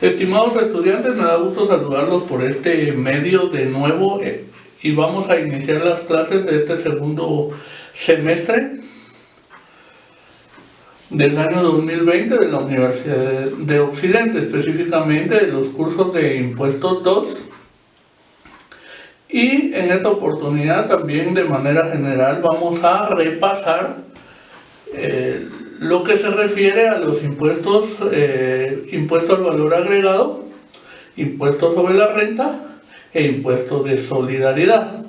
Estimados estudiantes, me da gusto saludarlos por este medio de nuevo y vamos a iniciar las clases de este segundo semestre del año 2020 de la Universidad de Occidente, específicamente de los cursos de Impuestos 2. Y en esta oportunidad también de manera general vamos a repasar lo que se refiere a los impuestos, impuesto al valor agregado, impuesto sobre la renta e impuesto de solidaridad.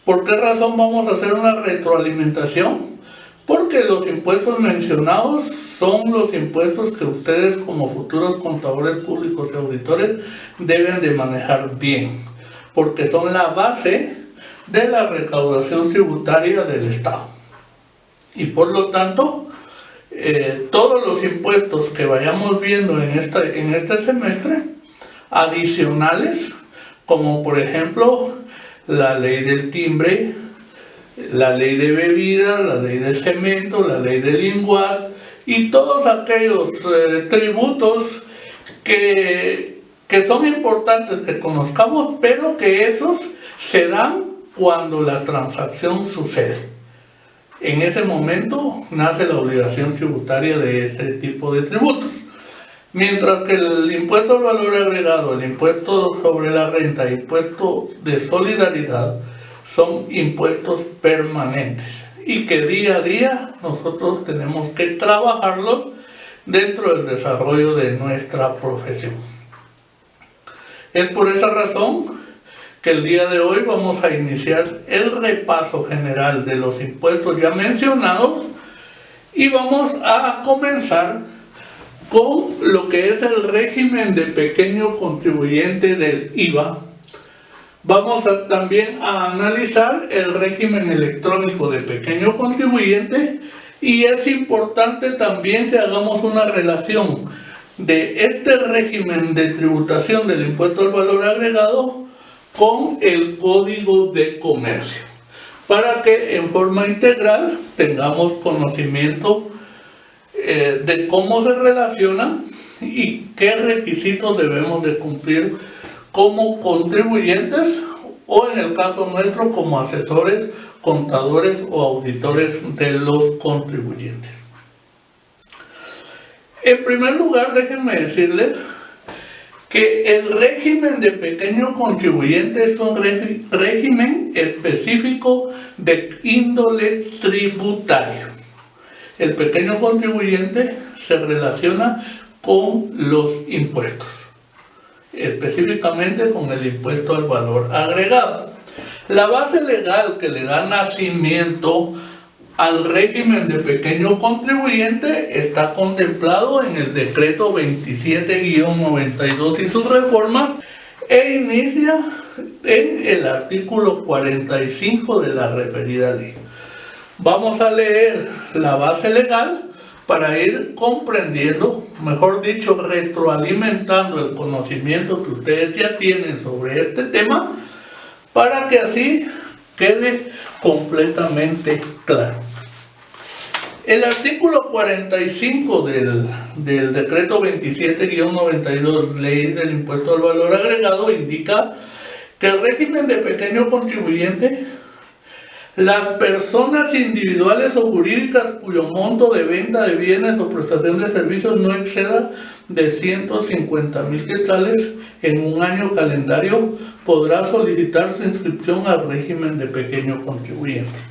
¿Por qué razón vamos a hacer una retroalimentación? Porque los impuestos mencionados son los impuestos que ustedes como futuros contadores públicos y auditores deben de manejar bien, porque son la base de la recaudación tributaria del Estado. Y por lo tanto, todos los impuestos que vayamos viendo en este semestre, adicionales, como por ejemplo la ley del timbre, la ley de bebidas, la ley del cemento, la ley del INGUAT y todos aquellos tributos que son importantes que conozcamos, pero que esos se dan cuando la transacción sucede. En ese momento nace la obligación tributaria de ese tipo de tributos. Mientras que el impuesto al valor agregado, el impuesto sobre la renta, el impuesto de solidaridad son impuestos permanentes y que día a día nosotros tenemos que trabajarlos dentro del desarrollo de nuestra profesión. Es por esa razón que el día de hoy vamos a iniciar el repaso general de los impuestos ya mencionados y vamos a comenzar con lo que es el régimen de pequeño contribuyente del IVA. Vamos también a analizar el régimen electrónico de pequeño contribuyente y es importante también que hagamos una relación de este régimen de tributación del impuesto al valor agregado con el Código de Comercio, para que en forma integral tengamos conocimiento de cómo se relacionan y qué requisitos debemos de cumplir como contribuyentes o en el caso nuestro como asesores, contadores o auditores de los contribuyentes. En primer lugar, déjenme decirles que el régimen de pequeño contribuyente es un régimen específico de índole tributario. El pequeño contribuyente se relaciona con los impuestos, específicamente con el impuesto al valor agregado. La base legal que le da nacimiento al régimen de pequeño contribuyente está contemplado en el decreto 27-92 y sus reformas e inicia en el artículo 45 de la referida ley. Vamos a leer la base legal para ir comprendiendo, mejor dicho, retroalimentando el conocimiento que ustedes ya tienen sobre este tema, para que así quede completamente claro. El artículo 45 del decreto 27-92, ley del impuesto al valor agregado, indica que el régimen de pequeño contribuyente, las personas individuales o jurídicas cuyo monto de venta de bienes o prestación de servicios no exceda de 150,000 quetzales en un año calendario, podrá solicitar su inscripción al régimen de pequeño contribuyente.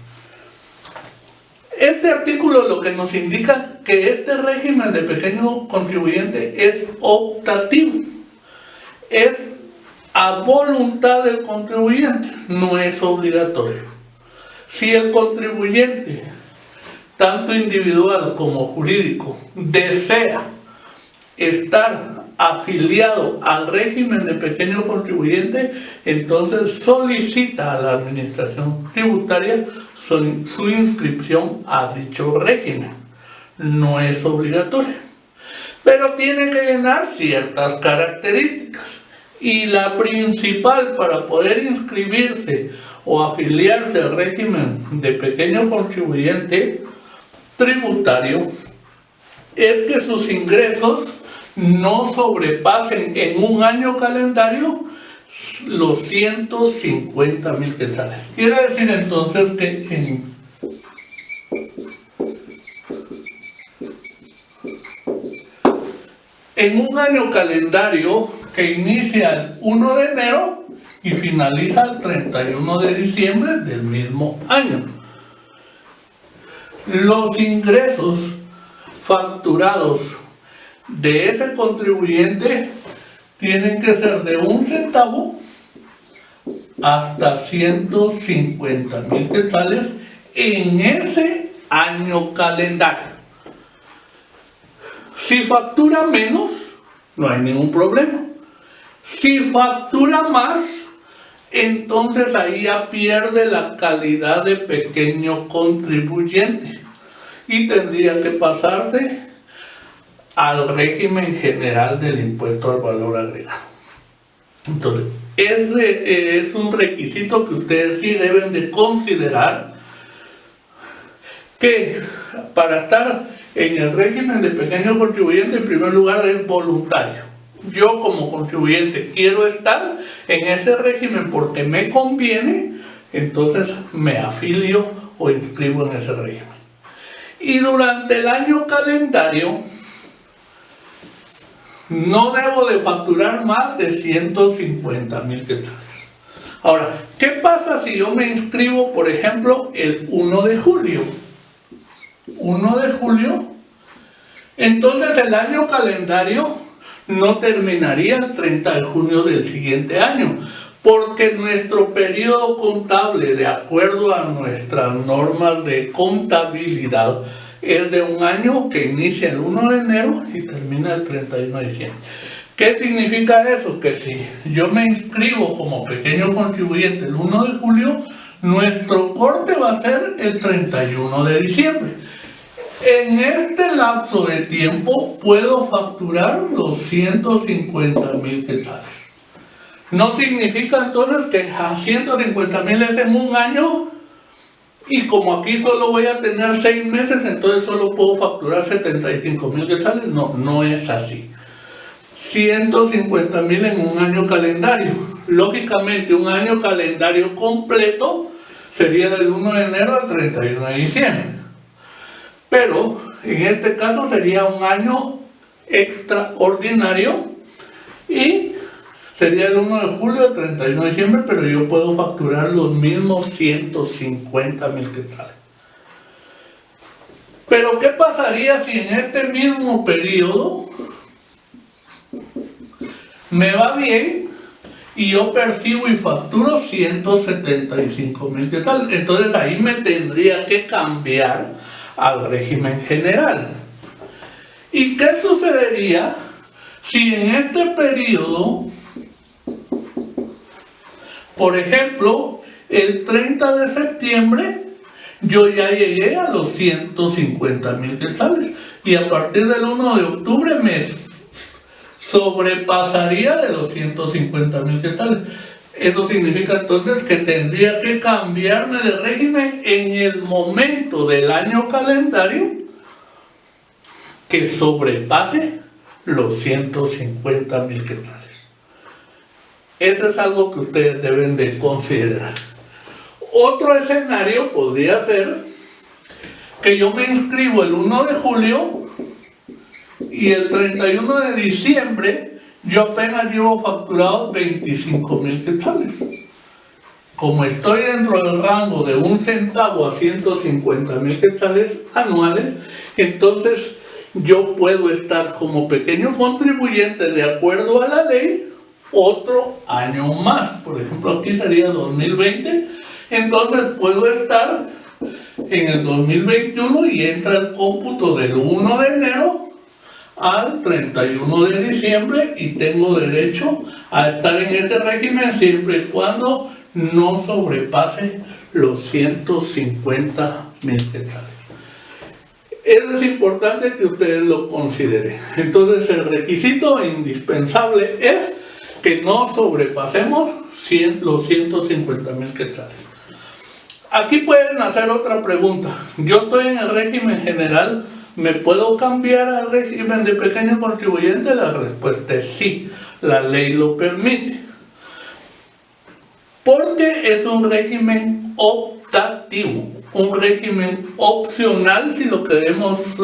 Este artículo lo que nos indica que este régimen de pequeño contribuyente es optativo, es a voluntad del contribuyente, no es obligatorio. Si el contribuyente, tanto individual como jurídico, desea estar afiliado al régimen de pequeño contribuyente, entonces solicita a la administración tributaria su inscripción a dicho régimen. No es obligatorio, pero tiene que llenar ciertas características y la principal para poder inscribirse o afiliarse al régimen de pequeño contribuyente tributario es que sus ingresos no sobrepasen en un año calendario los 150,000 quetzales. Quiere decir entonces que en un año calendario que inicia el 1 de enero y finaliza el 31 de diciembre del mismo año, los ingresos facturados de ese contribuyente tienen que ser de 1 centavo hasta 150,000 quetzales en ese año calendario. Si factura menos, no hay ningún problema. Si factura más, entonces ahí ya pierde la calidad de pequeño contribuyente y tendría que pasarse al régimen general del impuesto al valor agregado. Entonces, ese es un requisito que ustedes sí deben de considerar, que para estar en el régimen de pequeño contribuyente, en primer lugar, es voluntario. Yo como contribuyente quiero estar en ese régimen porque me conviene, entonces me afilio o inscribo en ese régimen. Y durante el año calendario no debo de facturar más de 150,000 quetzales. Ahora, ¿qué pasa si yo me inscribo, por ejemplo, el 1 de julio? 1 de julio, entonces el año calendario no terminaría el 30 de junio del siguiente año, porque nuestro periodo contable, de acuerdo a nuestras normas de contabilidad, es de un año que inicia el 1 de enero y termina el 31 de diciembre. ¿Qué significa eso? Que si yo me inscribo como pequeño contribuyente el 1 de julio, nuestro corte va a ser el 31 de diciembre. En este lapso de tiempo puedo facturar 250,000 quetzales. No significa entonces que a 150,000 es en un año y como aquí solo voy a tener 6 meses, entonces solo puedo facturar 75,000 quetzales. No, no es así. 150,000 en un año calendario. Lógicamente, un año calendario completo sería del 1 de enero al 31 de diciembre. Pero en este caso sería un año extraordinario y sería el 1 de julio al 31 de diciembre, pero yo puedo facturar los mismos 150,000 quetzales. Pero ¿qué pasaría si en este mismo periodo me va bien y yo percibo y facturo 175,000 quetzales? Entonces ahí me tendría que cambiar al régimen general. ¿Y qué sucedería si en este periodo, por ejemplo, el 30 de septiembre yo ya llegué a los 150,000 quetzales y a partir del 1 de octubre me sobrepasaría de los 150,000 quetzales? Eso significa entonces que tendría que cambiarme de régimen en el momento del año calendario que sobrepase los 150,000 quetzales. Eso es algo que ustedes deben de considerar. Otro escenario podría ser que yo me inscribo el 1 de julio y el 31 de diciembre yo apenas llevo facturado 25,000 quetzales. Como estoy dentro del rango de 1 centavo a 150,000 quetzales anuales, entonces yo puedo estar como pequeño contribuyente de acuerdo a la ley otro año más. Por ejemplo, aquí sería 2020, entonces puedo estar en el 2021 y entra el cómputo del 1 de enero al 31 de diciembre y tengo derecho a estar en ese régimen siempre y cuando no sobrepase los 150,000 quetzales. Eso es importante que ustedes lo consideren. Entonces el requisito indispensable es que no sobrepasemos los 150,000 quetzales. Aquí pueden hacer otra pregunta. Yo estoy en el régimen general ¿Me puedo cambiar al régimen de pequeño contribuyente? La respuesta es sí, la ley lo permite. Porque es un régimen optativo, un régimen opcional, si lo queremos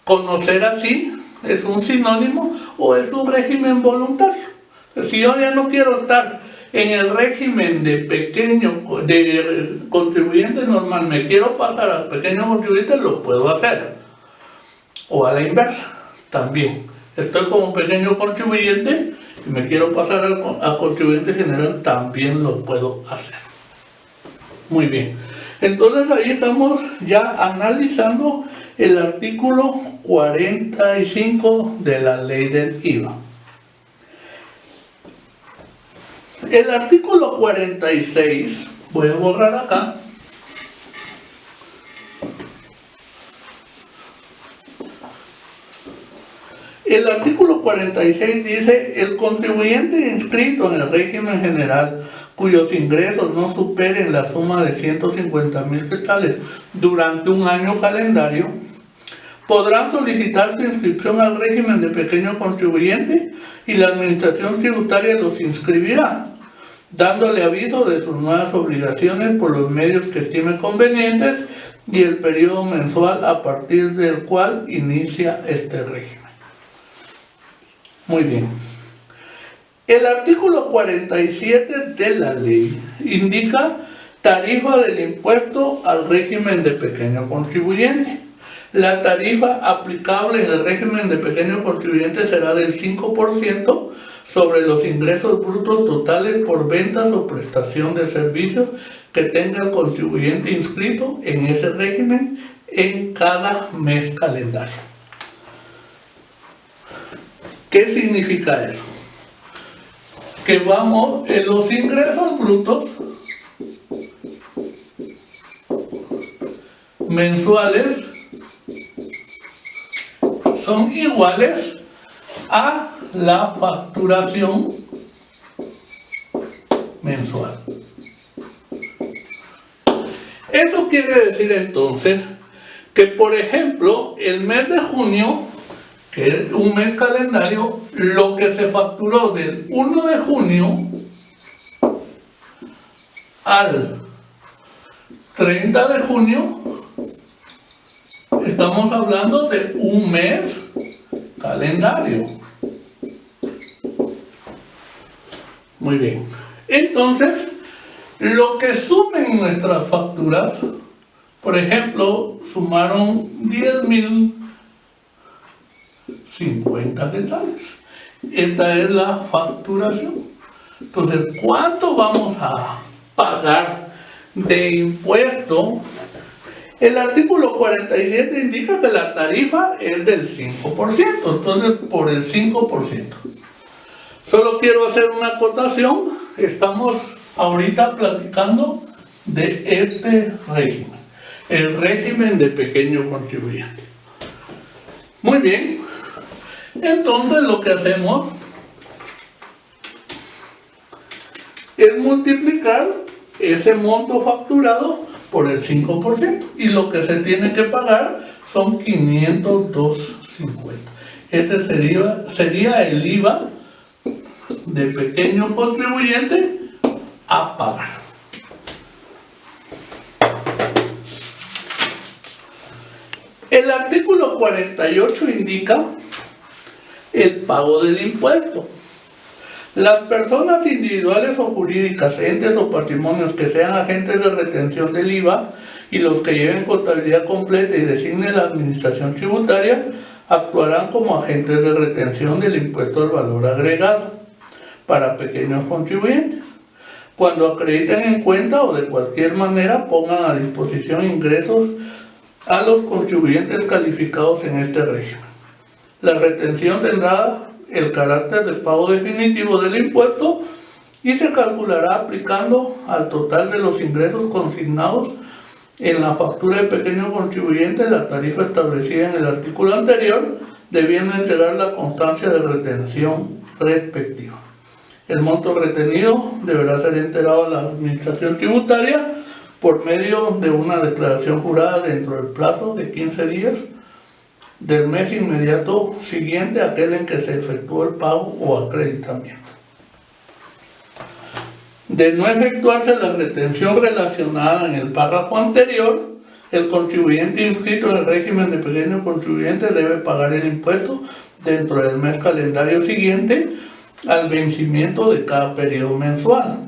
conocer así, es un sinónimo, o es un régimen voluntario. Si yo ya no quiero estar en el régimen de contribuyente normal, me quiero pasar al pequeño contribuyente, lo puedo hacer. O a la inversa, también. Estoy como pequeño contribuyente y me quiero pasar a contribuyente general, también lo puedo hacer. Muy bien. Entonces ahí estamos ya analizando el artículo 45 de la ley del IVA. El artículo 46, voy a borrar acá. El artículo 46 dice: el contribuyente inscrito en el régimen general cuyos ingresos no superen la suma de 150.000 quetzales durante un año calendario, podrán solicitar su inscripción al régimen de pequeño contribuyente y la administración tributaria los inscribirá, dándole aviso de sus nuevas obligaciones por los medios que estime convenientes y el periodo mensual a partir del cual inicia este régimen. Muy bien. El artículo 47 de la ley indica tarifa del impuesto al régimen de pequeño contribuyente. La tarifa aplicable en el régimen de pequeño contribuyente será del 5% sobre los ingresos brutos totales por ventas o prestación de servicios que tenga el contribuyente inscrito en ese régimen en cada mes calendario. ¿Qué significa eso? Que vamos en los ingresos brutos mensuales son iguales a la facturación mensual. Eso quiere decir entonces que, por ejemplo, el mes de junio, que es un mes calendario, lo que se facturó del 1 de junio al 30 de junio, estamos hablando de un mes calendario. Muy bien. Entonces, lo que sumen nuestras facturas, por ejemplo, sumaron 10.050 quetzales. Esta es la facturación. Entonces, ¿cuánto vamos a pagar de impuesto? El artículo 47 indica que la tarifa es del 5%, entonces por el 5%. Solo quiero hacer una acotación, estamos ahorita platicando de este régimen, el régimen de pequeño contribuyente. Muy bien, entonces lo que hacemos es multiplicar ese monto facturado por el 5%, y lo que se tiene que pagar son 502.50. Ese sería el IVA de pequeño contribuyente a pagar. El artículo 48 indica el pago del impuesto. Las personas individuales o jurídicas, entes o patrimonios que sean agentes de retención del IVA y los que lleven contabilidad completa y designe la administración tributaria actuarán como agentes de retención del impuesto al valor agregado para pequeños contribuyentes, cuando acrediten en cuenta o de cualquier manera pongan a disposición ingresos a los contribuyentes calificados en este régimen. La retención tendrá el carácter de pago definitivo del impuesto y se calculará aplicando al total de los ingresos consignados en la factura de pequeño contribuyente la tarifa establecida en el artículo anterior, debiendo entregar la constancia de retención respectiva. El monto retenido deberá ser enterado a la administración tributaria por medio de una declaración jurada dentro del plazo de 15 días del mes inmediato siguiente a aquel en que se efectuó el pago o acreditamiento. De no efectuarse la retención relacionada en el párrafo anterior, el contribuyente inscrito en el régimen de pequeño contribuyente debe pagar el impuesto dentro del mes calendario siguiente al vencimiento de cada periodo mensual,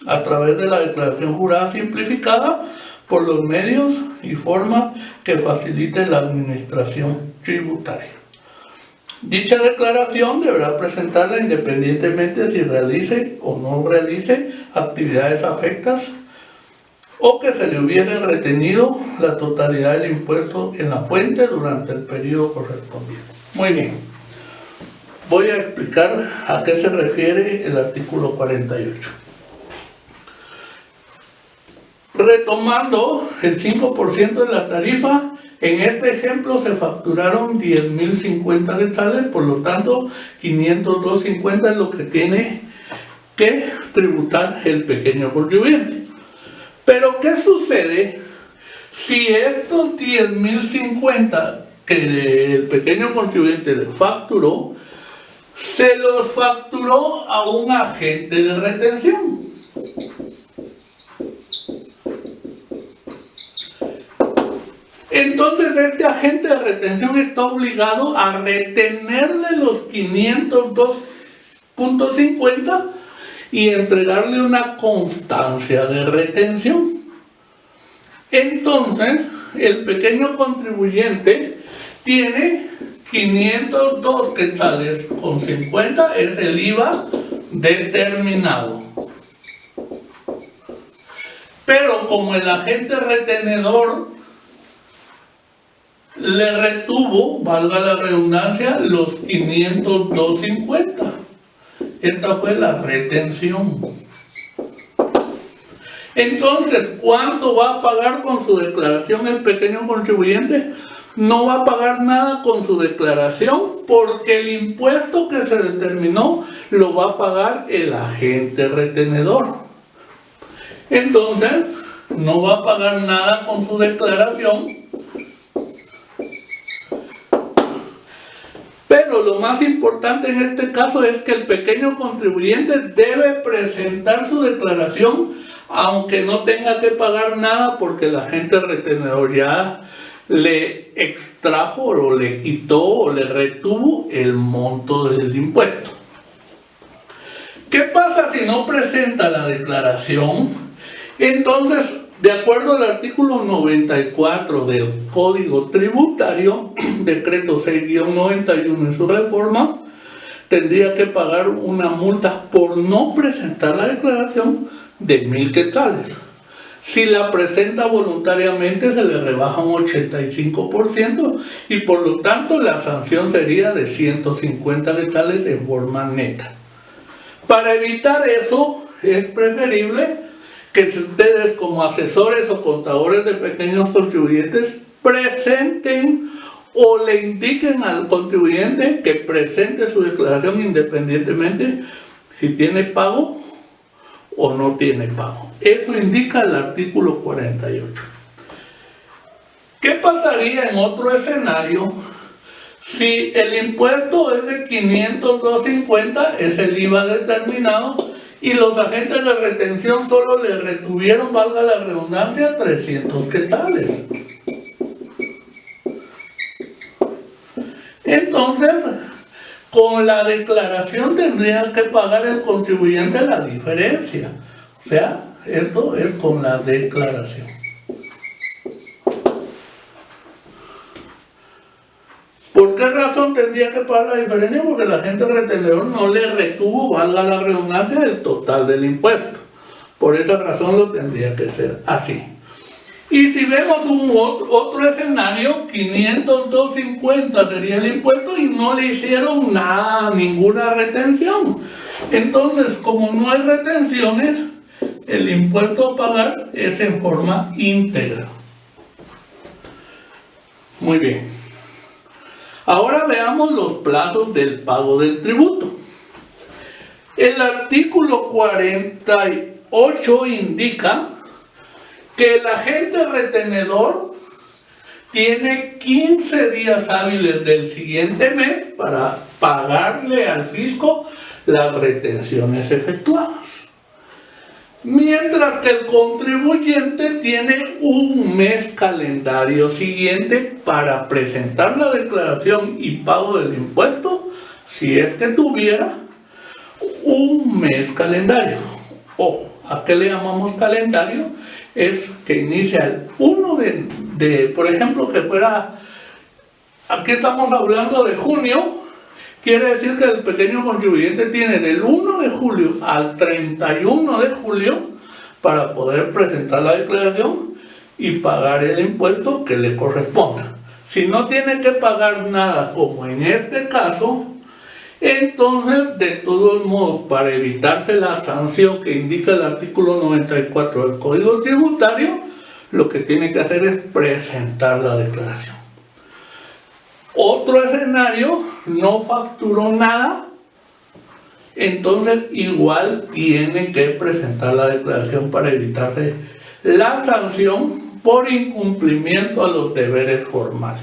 a través de la declaración jurada simplificada por los medios y formas que facilite la administración tributaria. Dicha declaración deberá presentarla independientemente si realice o no realice actividades afectas o que se le hubiese retenido la totalidad del impuesto en la fuente durante el periodo correspondiente. Muy bien, voy a explicar a qué se refiere el artículo 48. Retomando el 5% de la tarifa, en este ejemplo se facturaron 10.050 quetzales, por lo tanto 502.50 es lo que tiene que tributar el pequeño contribuyente. Pero ¿qué sucede si estos 10.050 que el pequeño contribuyente le facturó, se los facturó a un agente de retención? Entonces este agente de retención está obligado a retenerle los 502.50 y entregarle una constancia de retención. Entonces el pequeño contribuyente tiene 502 quetzales con 50, es el IVA determinado. Pero como el agente retenedor le retuvo, valga la redundancia, los 502.50. Esta fue la retención. Entonces, ¿cuánto va a pagar con su declaración el pequeño contribuyente? No va a pagar nada con su declaración porque el impuesto que se determinó lo va a pagar el agente retenedor. Entonces, no va a pagar nada con su declaración. Pero lo más importante en este caso es que el pequeño contribuyente debe presentar su declaración aunque no tenga que pagar nada porque el agente retenedor ya le extrajo o le quitó o le retuvo el monto del impuesto. ¿Qué pasa si no presenta la declaración? Entonces, de acuerdo al artículo 94 del Código Tributario, decreto 6-91 en su reforma, tendría que pagar una multa por no presentar la declaración de 1.000 quetzales. Si la presenta voluntariamente se le rebaja un 85% y por lo tanto la sanción sería de 150 quetzales en forma neta. Para evitar eso es preferible que ustedes como asesores o contadores de pequeños contribuyentes presenten o le indiquen al contribuyente que presente su declaración independientemente si tiene pago o no tiene pago. Eso indica el artículo 48. ¿Qué pasaría en otro escenario si el impuesto es de 502.50, es el IVA determinado, y los agentes de retención solo le retuvieron, valga la redundancia, 300 quetzales? Entonces, con la declaración tendría que pagar el contribuyente la diferencia. O sea, esto es con la declaración. ¿Por qué razón tendría que pagar la diferencia? Porque el agente retenedor no le retuvo, valga la redundancia, el total del impuesto. Por esa razón lo tendría que ser así. Y si vemos otro escenario, 502.50 sería el impuesto y no le hicieron nada, ninguna retención. Entonces, como no hay retenciones, el impuesto a pagar es en forma íntegra. Muy bien. Ahora veamos los plazos del pago del tributo. El artículo 48 indica que el agente retenedor tiene 15 días hábiles del siguiente mes para pagarle al fisco las retenciones efectuadas. Mientras que el contribuyente tiene un mes calendario siguiente para presentar la declaración y pago del impuesto, si es que tuviera un mes calendario. Ojo, ¿a qué le llamamos calendario? Es que inicia el 1 por ejemplo, que fuera, aquí estamos hablando de junio, quiere decir que el pequeño contribuyente tiene del 1 de julio al 31 de julio para poder presentar la declaración y pagar el impuesto que le corresponda. Si no tiene que pagar nada, como en este caso, entonces, de todos modos, para evitarse la sanción que indica el artículo 94 del Código Tributario, lo que tiene que hacer es presentar la declaración. Otro escenario, no facturó nada, entonces igual tiene que presentar la declaración para evitarse la sanción por incumplimiento a los deberes formales.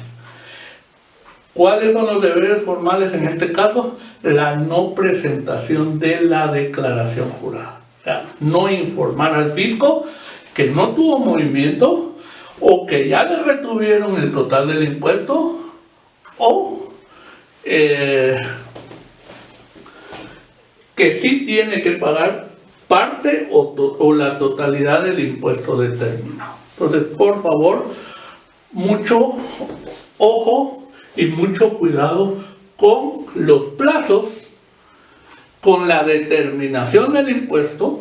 ¿Cuáles son los deberes formales en este caso? La no presentación de la declaración jurada. O sea, no informar al fisco que no tuvo movimiento o que ya le retuvieron el total del impuesto o que sí tiene que pagar parte o la totalidad del impuesto determinado. Entonces, por favor, mucho ojo y mucho cuidado con los plazos, con la determinación del impuesto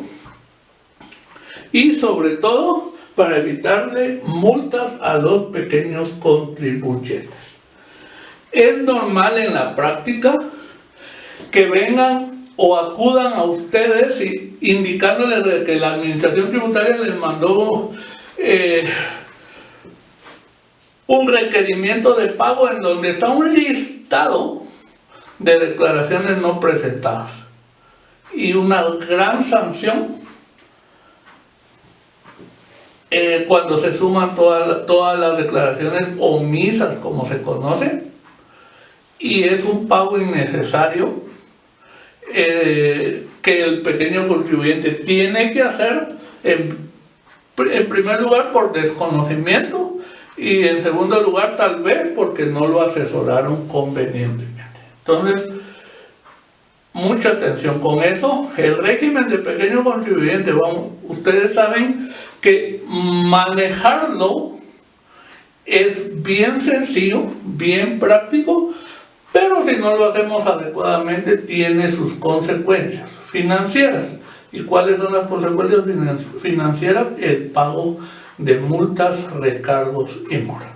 y sobre todo para evitarle multas a los pequeños contribuyentes. Es normal en la práctica que vengan o acudan a ustedes indicándoles que la administración tributaria les mandó un requerimiento de pago en donde está un listado de declaraciones no presentadas y una gran sanción cuando se suman todas las declaraciones omisas, como se conoce, y es un pago innecesario que el pequeño contribuyente tiene que hacer en primer lugar por desconocimiento y en segundo lugar tal vez porque no lo asesoraron convenientemente. Entonces, mucha atención con eso. El régimen de pequeño contribuyente, ustedes saben que manejarlo es bien sencillo, bien práctico, pero si no lo hacemos adecuadamente tiene sus consecuencias financieras. ¿Y cuáles son las consecuencias financieras? El pago de multas, recargos y mora.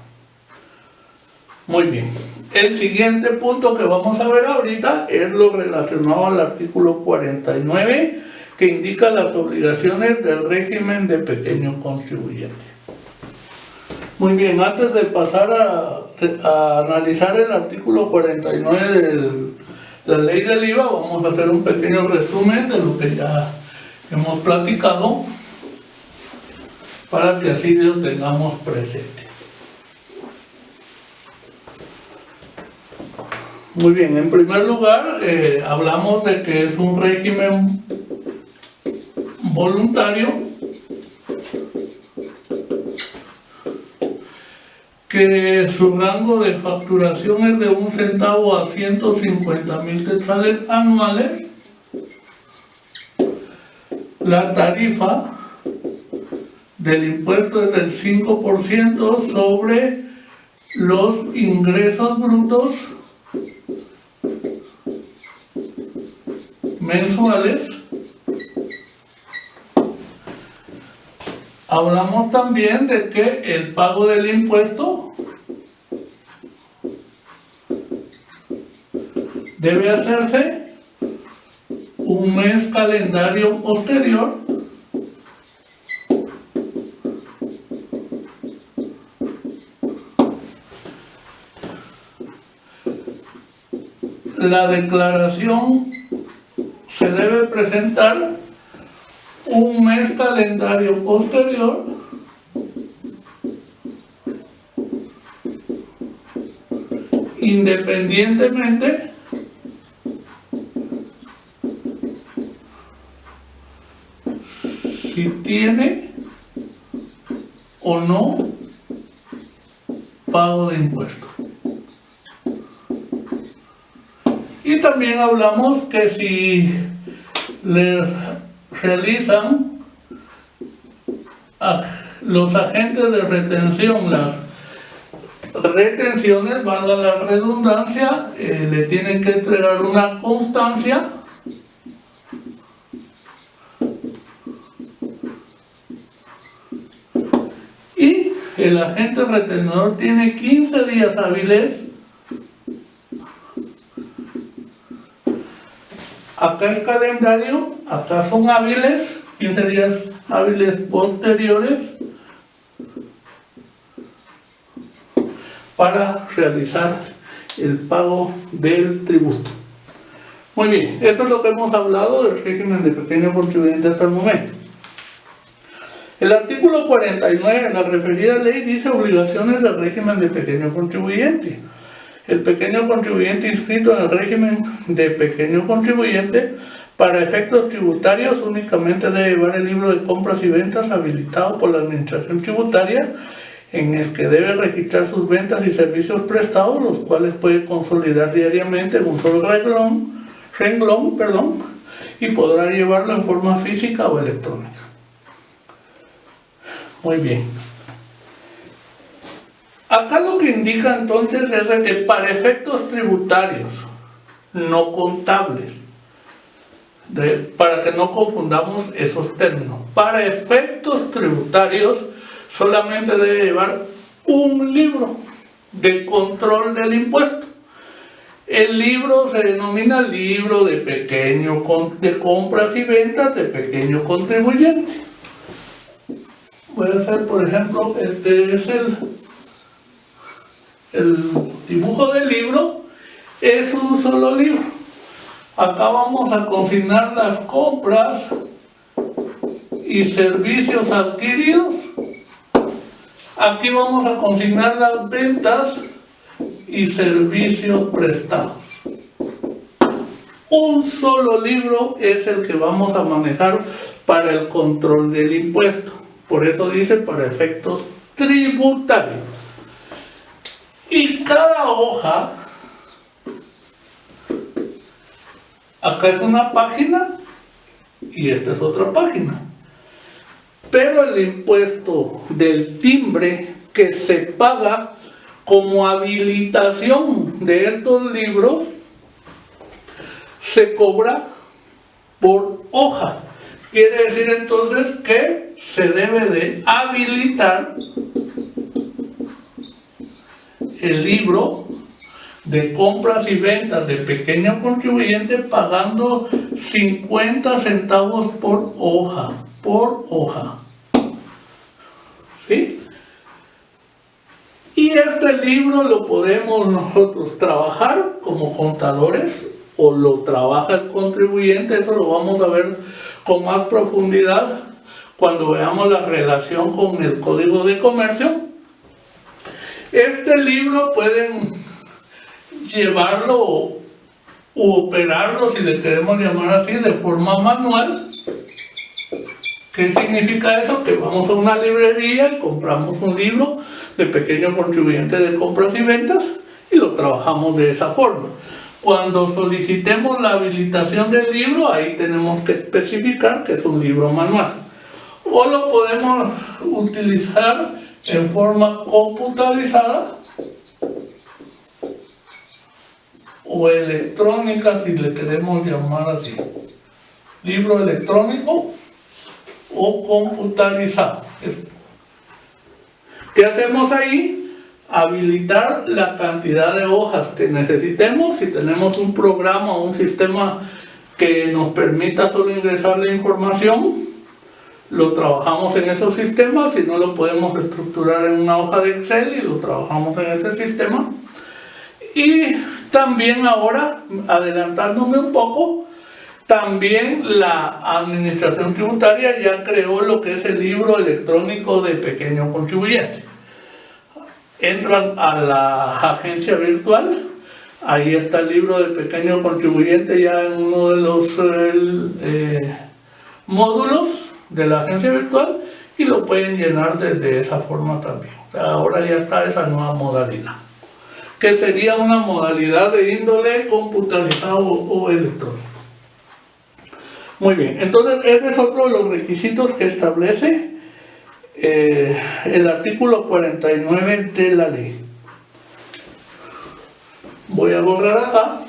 Muy bien. El siguiente punto que vamos a ver ahorita es lo relacionado al artículo 49, que indica las obligaciones del régimen de pequeño contribuyente. Muy bien, antes de pasar a analizar el artículo 49 de la ley del IVA, vamos a hacer un pequeño resumen de lo que ya hemos platicado para que así lo tengamos presente. Muy bien, en primer lugar hablamos de que es un régimen voluntario que su rango de facturación es de 1 centavo a 150,000 quetzales anuales. La tarifa del impuesto es del 5% sobre los ingresos brutos mensuales. Hablamos también de que el pago del impuesto debe hacerse un mes calendario posterior la declaración se debe presentar un mes calendario posterior independientemente si tiene o no pago de impuestos. Y también hablamos que si les realizan a los agentes de retención las retenciones, valga la redundancia, le tienen que entregar una constancia y el agente retenedor tiene 15 días hábiles. Acá es calendario, acá son hábiles, 15 días hábiles posteriores para realizar el pago del tributo. Muy bien, esto es lo que hemos hablado del régimen de pequeño contribuyente hasta el momento. El artículo 49 de la referida ley dice obligaciones del régimen de pequeño contribuyente. El pequeño contribuyente inscrito en el régimen de pequeño contribuyente para efectos tributarios únicamente debe llevar el libro de compras y ventas habilitado por la administración tributaria en el que debe registrar sus ventas y servicios prestados, los cuales puede consolidar diariamente en un solo renglón, y podrá llevarlo en forma física o electrónica. Muy bien. Acá lo que indica entonces es que para efectos tributarios, no contables, para que no confundamos esos términos, para efectos tributarios solamente debe llevar un libro de control del impuesto. El libro se denomina libro de compras y ventas de pequeño contribuyente. Voy a hacer, por ejemplo, este es el dibujo del libro, es un solo libro. Acá vamos a consignar las compras y servicios adquiridos. Aquí vamos a consignar las ventas y servicios prestados. Un solo libro es el que vamos a manejar para el control del impuesto. Por eso dice para efectos tributarios. Y cada hoja, acá es una página y esta es otra página. Pero el impuesto del timbre que se paga como habilitación de estos libros se cobra por hoja. Quiere decir entonces que se debe de habilitar el libro de compras y ventas de pequeño contribuyente pagando 50 centavos por hoja. ¿Sí? Y este libro lo podemos nosotros trabajar como contadores o lo trabaja el contribuyente. Eso lo vamos a ver con más profundidad cuando veamos la relación con el Código de Comercio. Este libro pueden llevarlo u operarlo, si le queremos llamar así, de forma manual. ¿Qué significa eso? Que vamos a una librería y compramos un libro de pequeño contribuyente de compras y ventas y lo trabajamos de esa forma. Cuando solicitemos la habilitación del libro, ahí tenemos que especificar que es un libro manual. O lo podemos utilizar en forma computarizada o electrónica, si le queremos llamar así. Libro electrónico o computarizado. ¿Qué hacemos ahí? Habilitar la cantidad de hojas que necesitemos. Si tenemos un programa o un sistema que nos permita solo ingresar la información, lo trabajamos en esos sistemas. Si no, lo podemos estructurar en una hoja de Excel y lo trabajamos en ese sistema. Y también ahora, adelantándome un poco, también la administración tributaria ya creó lo que es el libro electrónico de pequeño contribuyente. Entran a la agencia virtual, Ahí está el libro del pequeño contribuyente ya en uno de los módulos de la agencia virtual, y lo pueden llenar desde esa forma también. O sea, ahora ya está esa nueva modalidad, que sería una modalidad de índole computarizado o electrónico. Muy bien, entonces ese es otro de los requisitos que establece el artículo 49 de la ley. Voy a borrar acá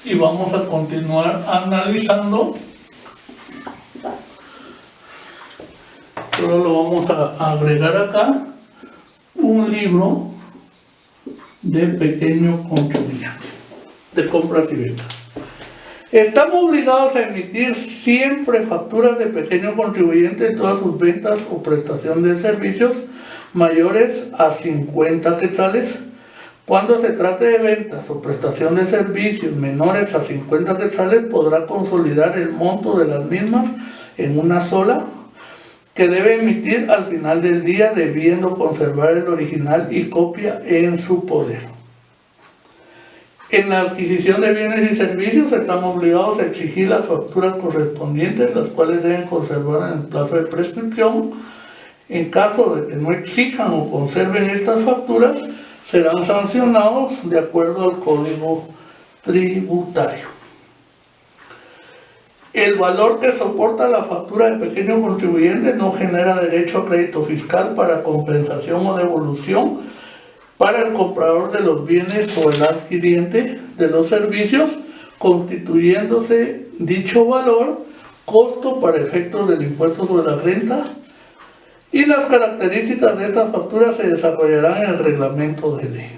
y vamos a continuar analizando. Solo lo vamos a agregar acá, un libro de pequeño contribuyente, de compras y ventas. Estamos obligados a emitir siempre facturas de pequeño contribuyente en todas sus ventas o prestación de servicios mayores a 50 quetzales. Cuando se trate de ventas o prestación de servicios menores a 50 quetzales, podrá consolidar el monto de las mismas en una sola, que debe emitir al final del día, debiendo conservar el original y copia en su poder. En la adquisición de bienes y servicios están obligados a exigir las facturas correspondientes, las cuales deben conservar en el plazo de prescripción. En caso de que no exijan o conserven estas facturas, serán sancionados de acuerdo al Código Tributario. El valor que soporta la factura de pequeño contribuyente no genera derecho a crédito fiscal para compensación o devolución para el comprador de los bienes o el adquiriente de los servicios, constituyéndose dicho valor costo para efectos del impuesto sobre la renta, y las características de estas facturas se desarrollarán en el reglamento de ley.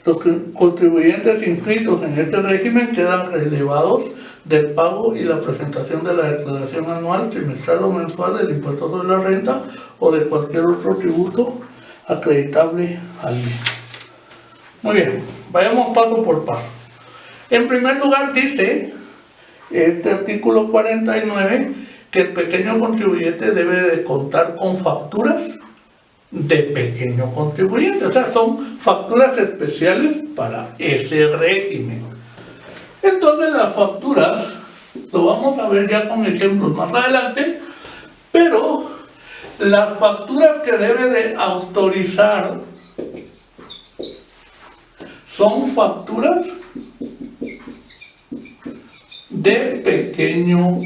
Los contribuyentes inscritos en este régimen quedan relevados del pago y la presentación de la declaración anual, trimestral o mensual del impuesto sobre la renta o de cualquier otro tributo acreditable al mismo. Muy bien, vayamos paso por paso. En primer lugar dice este artículo 49 que el pequeño contribuyente debe de contar con facturas de pequeño contribuyente, o sea, son facturas especiales para ese régimen. Entonces las facturas, lo vamos a ver ya con ejemplos más adelante, pero las facturas que debe de autorizar son facturas de pequeño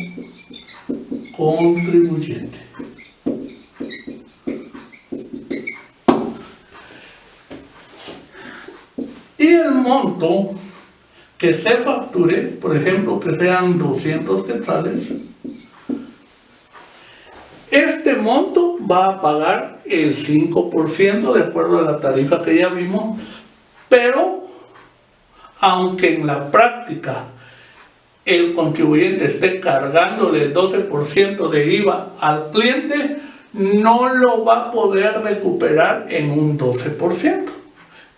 contribuyente. Y el monto que se facture, por ejemplo, que sean 200 quetzales, este monto va a pagar el 5% de acuerdo a la tarifa que ya vimos, pero aunque en la práctica el contribuyente esté cargándole el 12% de IVA al cliente, no lo va a poder recuperar en un 12%,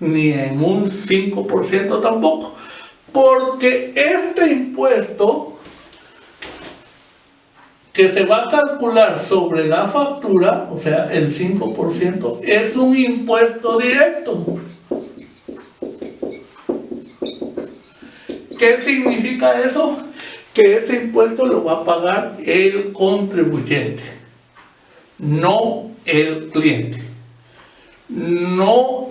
ni en un 5% tampoco, porque este impuesto que se va a calcular sobre la factura, o sea, el 5%, es un impuesto directo. ¿Qué significa eso? Que ese impuesto lo va a pagar el contribuyente, no el cliente. No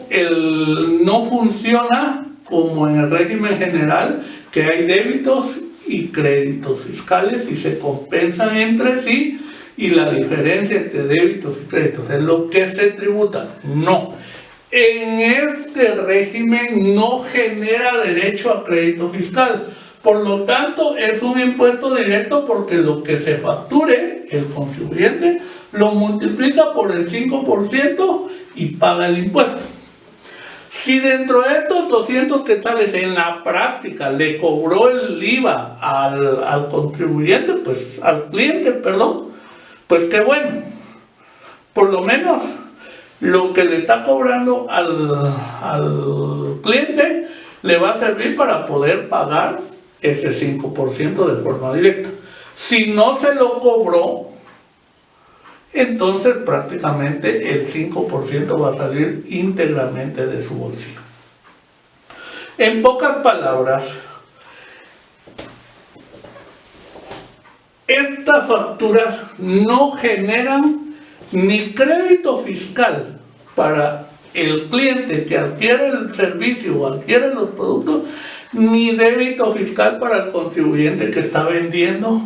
funciona como en el régimen general, que hay débitos y créditos fiscales y se compensan entre sí, y la diferencia entre débitos y créditos es lo que se tributa. No. En este régimen no genera derecho a crédito fiscal, por lo tanto es un impuesto directo, porque lo que se facture el contribuyente lo multiplica por el 5% y paga el impuesto. Si dentro de estos 200 quetzales en la práctica le cobró el IVA al contribuyente, pues al cliente, perdón, pues qué bueno, por lo menos lo que le está cobrando al cliente le va a servir para poder pagar ese 5% de forma directa. Si no se lo cobró, entonces prácticamente el 5% va a salir íntegramente de su bolsillo. En pocas palabras, estas facturas no generan ni crédito fiscal para el cliente que adquiere el servicio o adquiere los productos, ni débito fiscal para el contribuyente que está vendiendo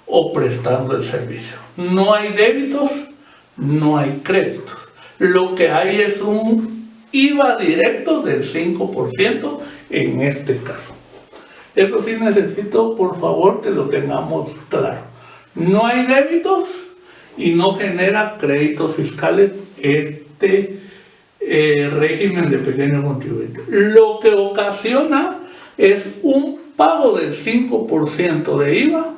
o prestando el servicio. No hay débitos, no hay créditos. Lo que hay es un IVA directo del 5% en este caso. Eso sí necesito, por favor, que lo tengamos claro. No hay débitos y no genera créditos fiscales este régimen de pequeño contribuyente. Lo que ocasiona es un pago del 5% de IVA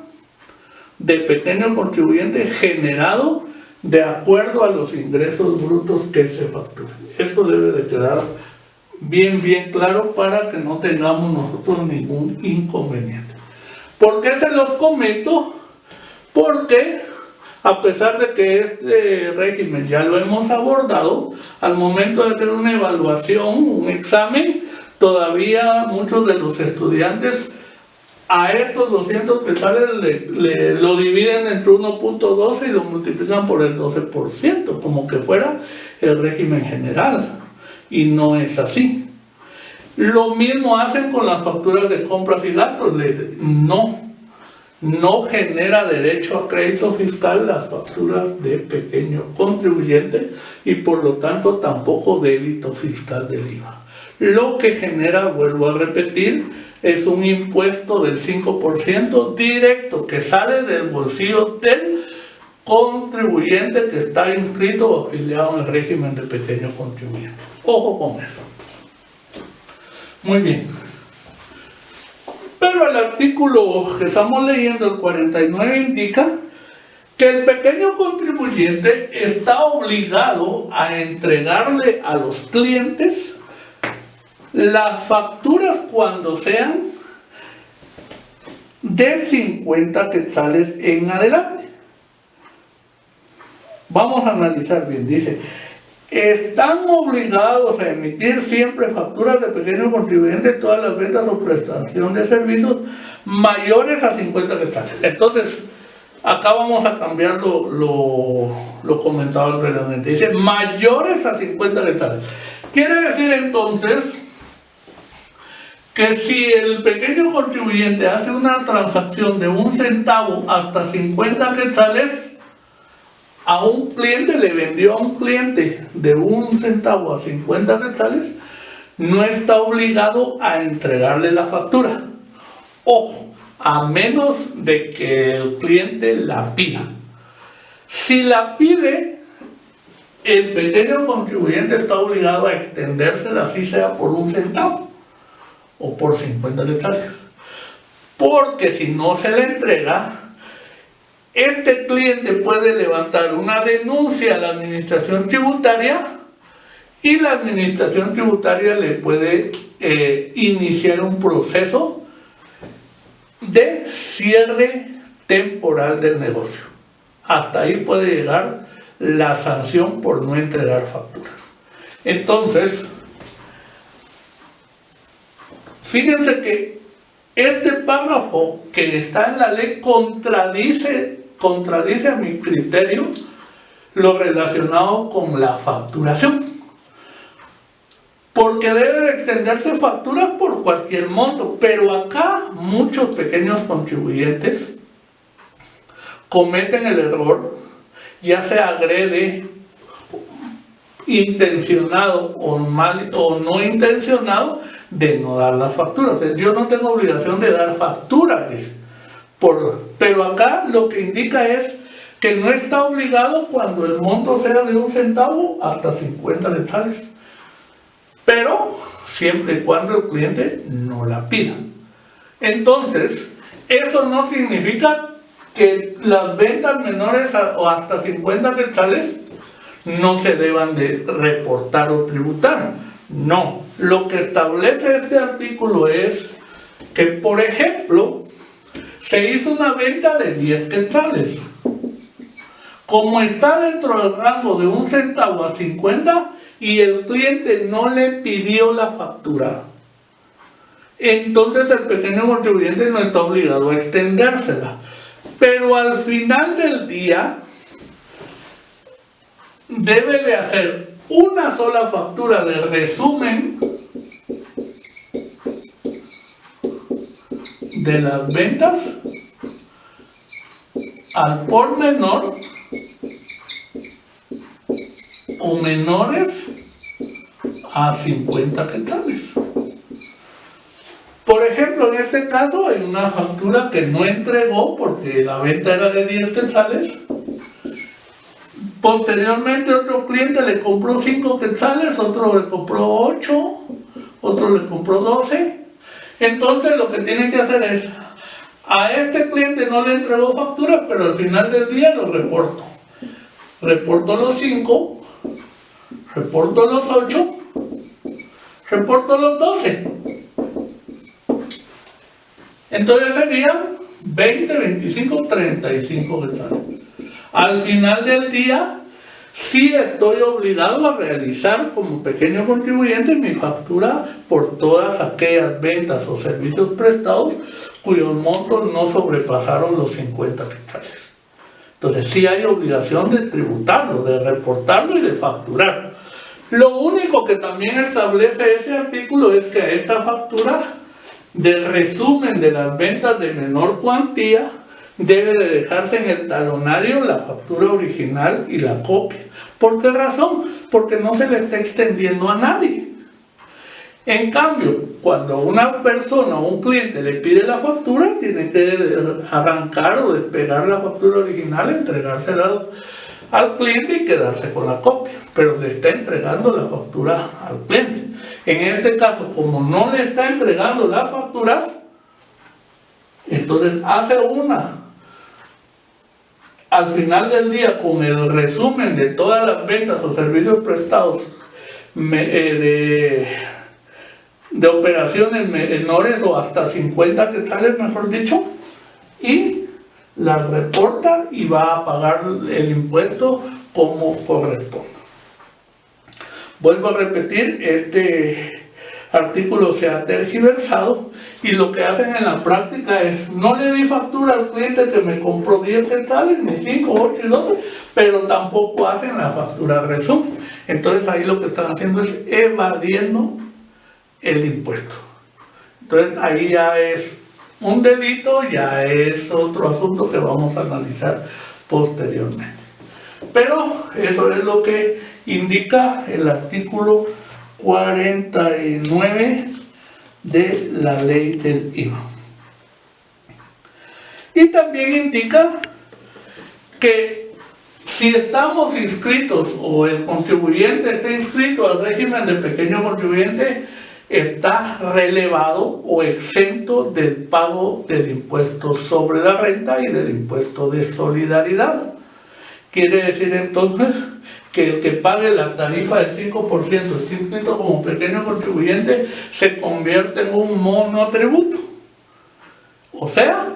de pequeño contribuyente generado de acuerdo a los ingresos brutos que se facturan. Eso debe de quedar bien claro para que no tengamos nosotros ningún inconveniente. ¿Por qué se los comento? Porque a pesar de que este régimen ya lo hemos abordado, al momento de hacer una evaluación, un examen, todavía muchos de los estudiantes a estos 200 quetzales lo dividen entre 1.12 y lo multiplican por el 12%, como que fuera el régimen general, y no es así. Lo mismo hacen con las facturas de compras y gastos. No genera derecho a crédito fiscal las facturas de pequeño contribuyente y por lo tanto tampoco débito fiscal del IVA. Lo que genera, vuelvo a repetir, es un impuesto del 5% directo que sale del bolsillo del contribuyente que está inscrito o afiliado en el régimen de pequeño contribuyente. Ojo con eso. Muy bien. Pero el artículo que estamos leyendo, el 49, indica que el pequeño contribuyente está obligado a entregarle a los clientes las facturas cuando sean de 50 quetzales en adelante. Vamos a analizar bien. Dice, están obligados a emitir siempre facturas de pequeño contribuyente en todas las ventas o prestación de servicios mayores a 50 quetzales. Entonces, acá vamos a cambiar lo comentado anteriormente. Dice, mayores a 50 quetzales. Quiere decir entonces que si el pequeño contribuyente hace una transacción de 1 centavo hasta 50 quetzales, a un cliente, le vendió a un cliente de 1 centavo a 50 quetzales, no está obligado a entregarle la factura. Ojo, a menos de que el cliente la pida. Si la pide, el pequeño contribuyente está obligado a extendérsela, así sea por 1 centavo o por 50 quetzales. Porque si no se le entrega, este cliente puede levantar una denuncia a la administración tributaria y la administración tributaria le puede iniciar un proceso de cierre temporal del negocio. Hasta ahí puede llegar la sanción por no entregar facturas. Entonces, fíjense que este párrafo que está en la ley contradice a mi criterio lo relacionado con la facturación, porque debe de extenderse facturas por cualquier monto, pero acá muchos pequeños contribuyentes cometen el error, ya sea agrede intencionado o no intencionado, de no dar las facturas. Yo no tengo obligación de dar facturas, pero acá lo que indica es que no está obligado cuando el monto sea de 1 centavo hasta 50 quetzales, pero siempre y cuando el cliente no la pida. Entonces, eso no significa que las ventas menores o hasta 50 quetzales no se deban de reportar o tributar. No, lo que establece este artículo es que, por ejemplo, se hizo una venta de 10 quetzales. Como está dentro del rango de 1 centavo a 50 y el cliente no le pidió la factura, entonces el pequeño contribuyente no está obligado a extendérsela. Pero al final del día debe de hacer una sola factura de resumen de las ventas al por menor o menores a 50 quetzales. Por ejemplo, en este caso hay una factura que no entregó porque la venta era de 10 quetzales. Posteriormente otro cliente le compró 5 quetzales, otro le compró 8, otro le compró 12. Entonces lo que tiene que hacer es, a este cliente no le entregó facturas, pero al final del día lo reporto. Reporto los 5, reporto los 8, reporto los 12. Entonces serían 20, 25, 35 quetzales. Al final del día, sí estoy obligado a realizar como pequeño contribuyente mi factura por todas aquellas ventas o servicios prestados cuyos montos no sobrepasaron los 50 quetzales. Entonces sí hay obligación de tributarlo, de reportarlo y de facturar. Lo único que también establece ese artículo es que a esta factura de resumen de las ventas de menor cuantía debe de dejarse en el talonario la factura original y la copia. ¿Por qué razón? Porque no se le está extendiendo a nadie. En cambio, cuando una persona o un cliente le pide la factura, tiene que arrancar o despegar la factura original, entregársela al cliente y quedarse con la copia, pero le está entregando la factura al cliente. En este caso, como no le está entregando las facturas, entonces hace una al final del día con el resumen de todas las ventas o servicios prestados de operaciones menores o hasta 50 quetzales, mejor dicho, y las reporta y va a pagar el impuesto como corresponde. Vuelvo a repetir, este artículo se ha tergiversado y lo que hacen en la práctica es, no le di factura al cliente que me compró 10 quetzales, ni 5, 8 y 12, pero tampoco hacen la factura resumen. Entonces ahí lo que están haciendo es evadiendo el impuesto. Entonces ahí ya es un delito, ya es otro asunto que vamos a analizar posteriormente. Pero eso es lo que indica el artículo 49 de la ley del IVA. Y también indica que si estamos inscritos o el contribuyente está inscrito al régimen de pequeño contribuyente, está relevado o exento del pago del impuesto sobre la renta y del impuesto de solidaridad. Quiere decir entonces que el que pague la tarifa del 5%, esté inscrito como pequeño contribuyente, se convierte en un monotributo. O sea,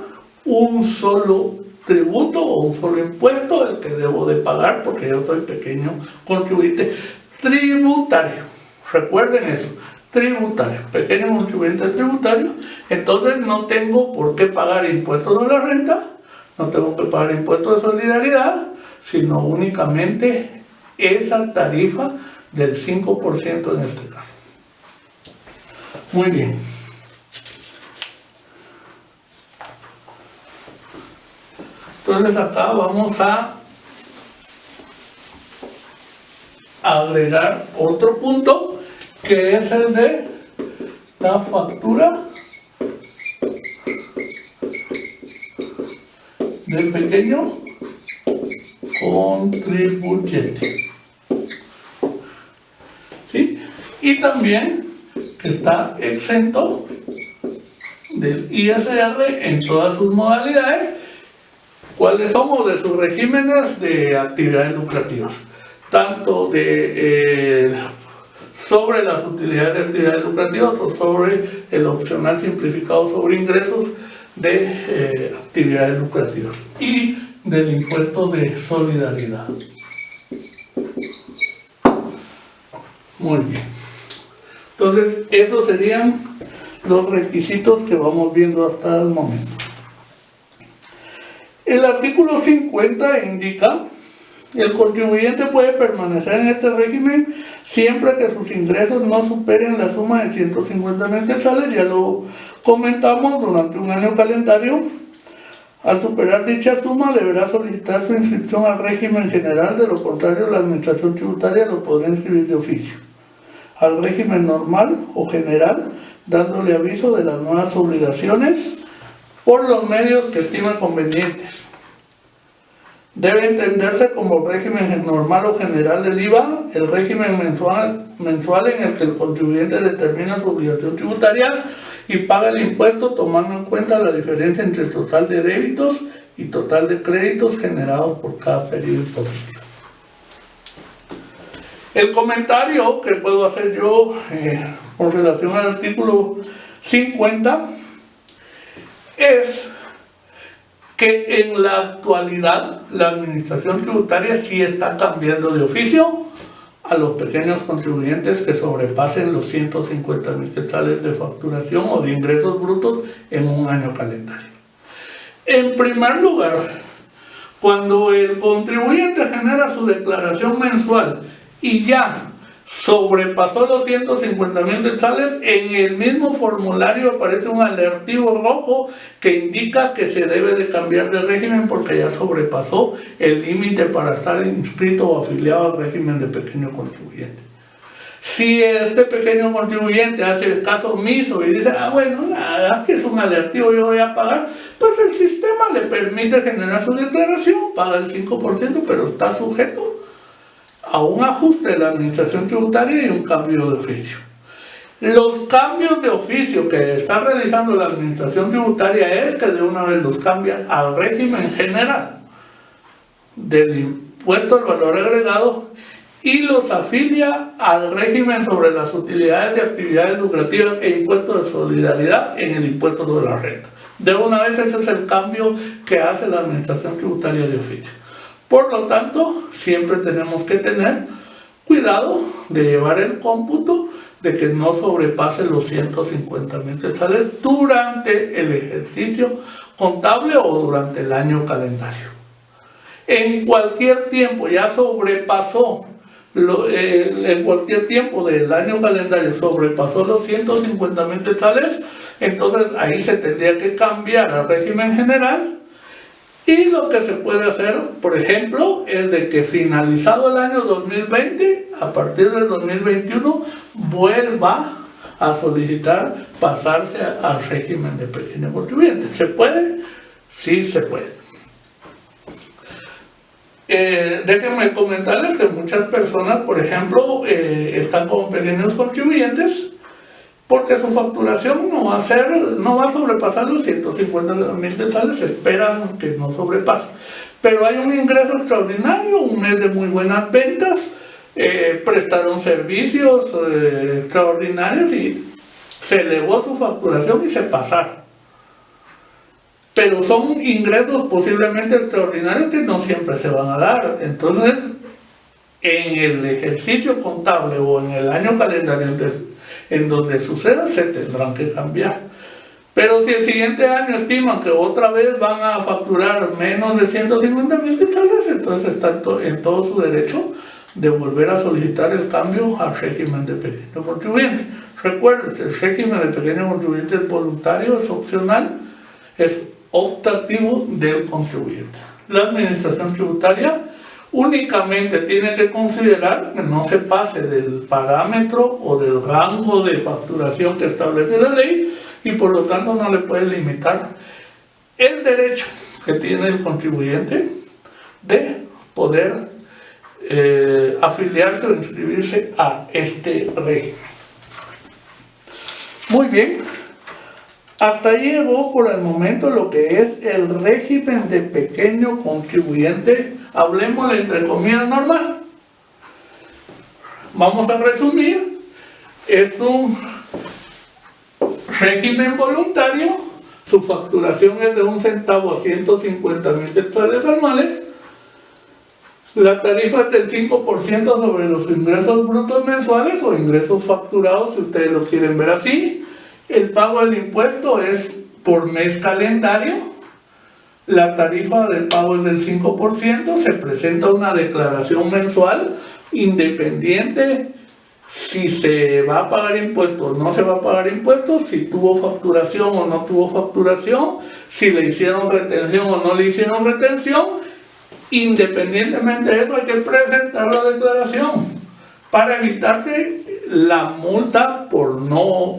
un solo tributo o un solo impuesto el que debo de pagar porque yo soy pequeño contribuyente tributario. Recuerden eso, tributario, pequeño contribuyente tributario. Entonces no tengo por qué pagar impuestos de la renta, no tengo que pagar impuestos de solidaridad, sino únicamente esa tarifa del 5% en este caso. Muy bien. Entonces acá vamos a agregar otro punto que es el de la factura del pequeño contribuyente. ¿Sí? Y también que está exento del ISR en todas sus modalidades. ¿Cuáles somos? De sus regímenes de actividades lucrativas, tanto de sobre las utilidades de actividades lucrativas o sobre el opcional simplificado sobre ingresos de actividades lucrativas y del impuesto de solidaridad. Muy bien. Entonces, esos serían los requisitos que vamos viendo hasta el momento. El artículo 50 indica: el contribuyente puede permanecer en este régimen siempre que sus ingresos no superen la suma de 150.000 quetzales. Ya lo comentamos, durante un año calendario. Al superar dicha suma, deberá solicitar su inscripción al régimen general; de lo contrario, la administración tributaria lo podrá inscribir de oficio al régimen normal o general, dándole aviso de las nuevas obligaciones por los medios que estimen convenientes. Debe entenderse como régimen normal o general del IVA el régimen mensual en el que el contribuyente determina su obligación tributaria y paga el impuesto, tomando en cuenta la diferencia entre el total de débitos y total de créditos generados por cada periodo impositivo. El comentario que puedo hacer yo con relación al artículo 50 es que en la actualidad la administración tributaria sí está cambiando de oficio a los pequeños contribuyentes que sobrepasen los 150.000 quetzales de facturación o de ingresos brutos en un año calendario. En primer lugar, cuando el contribuyente genera su declaración mensual y ya sobrepasó los 150.000 quetzales, en el mismo formulario aparece un alertivo rojo que indica que se debe de cambiar de régimen porque ya sobrepasó el límite para estar inscrito o afiliado al régimen de pequeño contribuyente. Si este pequeño contribuyente hace caso omiso y dice: bueno, nada, que es un alertivo, yo voy a pagar, pues el sistema le permite generar su declaración, paga el 5%, pero está sujeto a un ajuste de la administración tributaria y un cambio de oficio. Los cambios de oficio que está realizando la administración tributaria es que de una vez los cambia al régimen general del impuesto al valor agregado y los afilia al régimen sobre las utilidades de actividades lucrativas e impuesto de solidaridad en el impuesto sobre la renta. De una vez ese es el cambio que hace la administración tributaria de oficio. Por lo tanto, siempre tenemos que tener cuidado de llevar el cómputo de que no sobrepase los 150.000 quetzales durante el ejercicio contable o durante el año calendario. En cualquier tiempo ya sobrepasó, en cualquier tiempo del año calendario sobrepasó los 150.000 quetzales, entonces ahí se tendría que cambiar al régimen general. Y lo que se puede hacer, por ejemplo, es de que finalizado el año 2020, a partir del 2021, vuelva a solicitar pasarse al régimen de pequeño contribuyente. ¿Se puede? Sí se puede. Déjenme comentarles que muchas personas, por ejemplo, están como pequeños contribuyentes porque su facturación no va a sobrepasar los 150.000 quetzales, esperan que no sobrepase. Pero hay un ingreso extraordinario, un mes de muy buenas ventas, prestaron servicios extraordinarios y se elevó su facturación y se pasaron. Pero son ingresos posiblemente extraordinarios que no siempre se van a dar. Entonces, en el ejercicio contable o en el año calendario en donde suceda, se tendrán que cambiar. Pero si el siguiente año estiman que otra vez van a facturar menos de 150.000 quetzales, entonces están en todo su derecho de volver a solicitar el cambio al régimen de pequeño contribuyente. Recuerden, el régimen de pequeño contribuyente es voluntario, es opcional, es optativo del contribuyente. La administración tributaria únicamente tiene que considerar que no se pase del parámetro o del rango de facturación que establece la ley y por lo tanto no le puede limitar el derecho que tiene el contribuyente de poder afiliarse o inscribirse a este régimen. Muy bien, hasta ahí llegó por el momento lo que es el régimen de pequeño contribuyente, hablemos entre comillas normal. Vamos a resumir, es un régimen voluntario, su facturación es de 1 centavo a 150.000 quetzales anuales, la tarifa es del 5% sobre los ingresos brutos mensuales o ingresos facturados, si ustedes lo quieren ver así, El pago del impuesto es por mes calendario. La tarifa de pago es del 5%, se presenta una declaración mensual independiente si se va a pagar impuestos o no se va a pagar impuestos, si tuvo facturación o no tuvo facturación, si le hicieron retención o no le hicieron retención. Independientemente de eso hay que presentar la declaración para evitarse la multa por no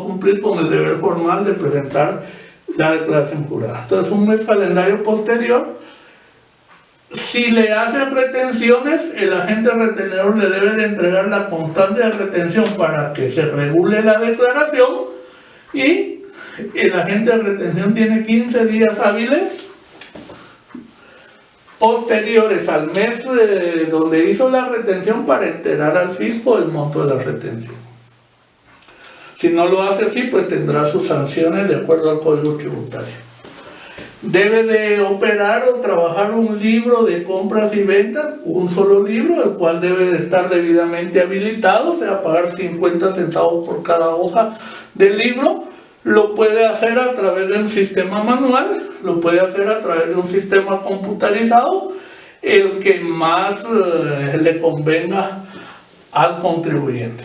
cumplir con el deber formal de presentar la declaración jurada. Entonces, un mes calendario posterior, si le hacen retenciones, el agente retenedor le debe de entregar la constancia de retención para que se regule la declaración, y el agente de retención tiene 15 días hábiles posteriores al mes donde hizo la retención para enterar al fisco el monto de la retención. Si no lo hace así, pues tendrá sus sanciones de acuerdo al Código Tributario. Debe de operar o trabajar un libro de compras y ventas, un solo libro, el cual debe de estar debidamente habilitado, o sea, pagar 50 centavos por cada hoja del libro. Lo puede hacer a través de un sistema manual, lo puede hacer a través de un sistema computarizado, el que más le convenga al contribuyente.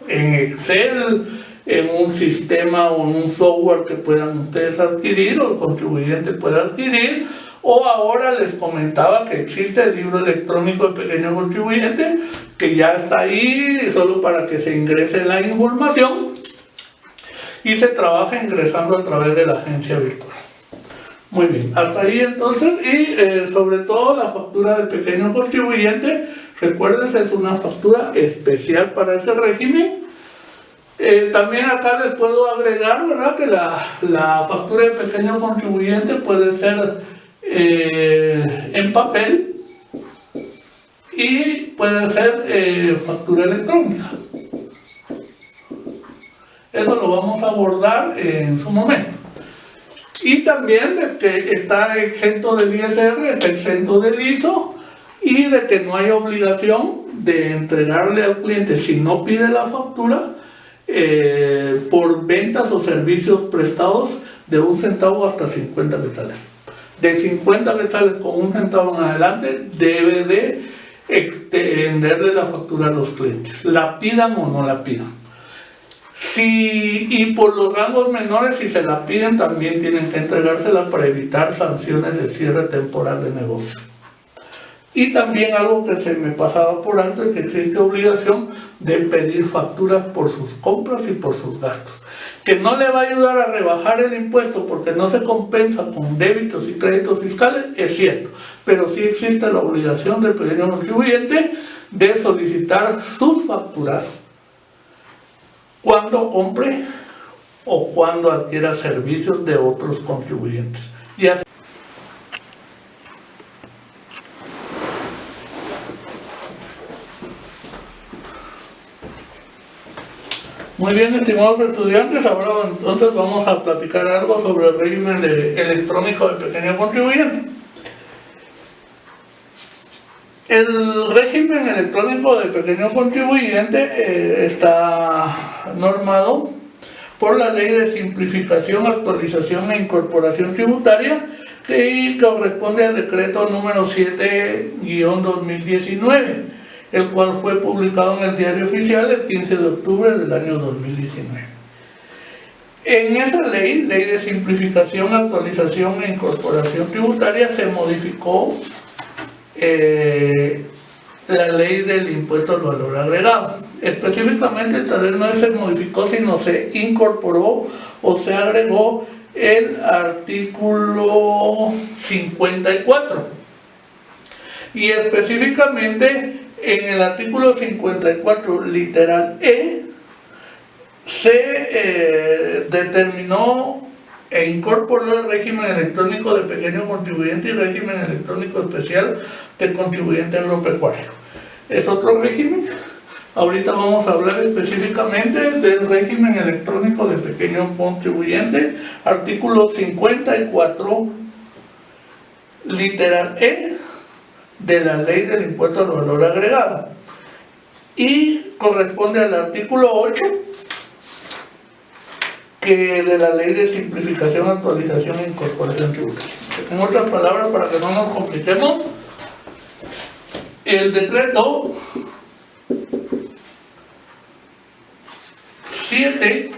En Excel, en un sistema o en un software que puedan ustedes adquirir o el contribuyente pueda adquirir, o ahora les comentaba que existe el libro electrónico de pequeño contribuyente, que ya está ahí solo para que se ingrese la información y se trabaja ingresando a través de la agencia virtual. Muy bien, hasta ahí entonces. Y sobre todo la factura de pequeño contribuyente, recuerden, es una factura especial para ese régimen. También acá les puedo agregar, ¿verdad?, que la factura de pequeño contribuyente puede ser en papel y puede ser factura electrónica. Eso lo vamos a abordar en su momento. Y también de que está exento del ISR, está exento del ISO, y de que no hay obligación de entregarle al cliente, si no pide la factura, por ventas o servicios prestados de 1 centavo hasta 50 quetzales. De 50 quetzales con 1 centavo en adelante debe de extenderle la factura a los clientes, la pidan o no la pidan. Y por los rangos menores, si se la piden, también tienen que entregársela para evitar sanciones de cierre temporal de negocio. Y también algo que se me pasaba por alto es que existe obligación de pedir facturas por sus compras y por sus gastos. Que no le va a ayudar a rebajar el impuesto porque no se compensa con débitos y créditos fiscales, es cierto. Pero sí existe la obligación del pequeño contribuyente de solicitar sus facturas cuando compre o cuando adquiera servicios de otros contribuyentes. Y así. Muy bien, estimados estudiantes, ahora entonces vamos a platicar algo sobre el régimen electrónico del pequeño contribuyente. El régimen electrónico del pequeño contribuyente está normado por la Ley de Simplificación, Actualización e Incorporación Tributaria, que corresponde al decreto número 7-2019, el cual fue publicado en el Diario Oficial el 15 de octubre del año 2019. En esa ley de simplificación, actualización e incorporación tributaria, se modificó la ley del impuesto al valor agregado. Específicamente, tal vez no se modificó, sino se incorporó o se agregó el artículo 54. Y específicamente en el artículo 54, literal E, se determinó e incorporó el régimen electrónico de pequeño contribuyente y régimen electrónico especial del contribuyente agropecuario. Es otro régimen. Ahorita vamos a hablar específicamente del régimen electrónico de pequeño contribuyente, artículo 54, literal E, de la Ley del Impuesto al Valor Agregado, y corresponde al artículo 8 que de la Ley de Simplificación, Actualización e Incorporación Tributaria. En otras palabras, para que no nos compliquemos, el decreto 7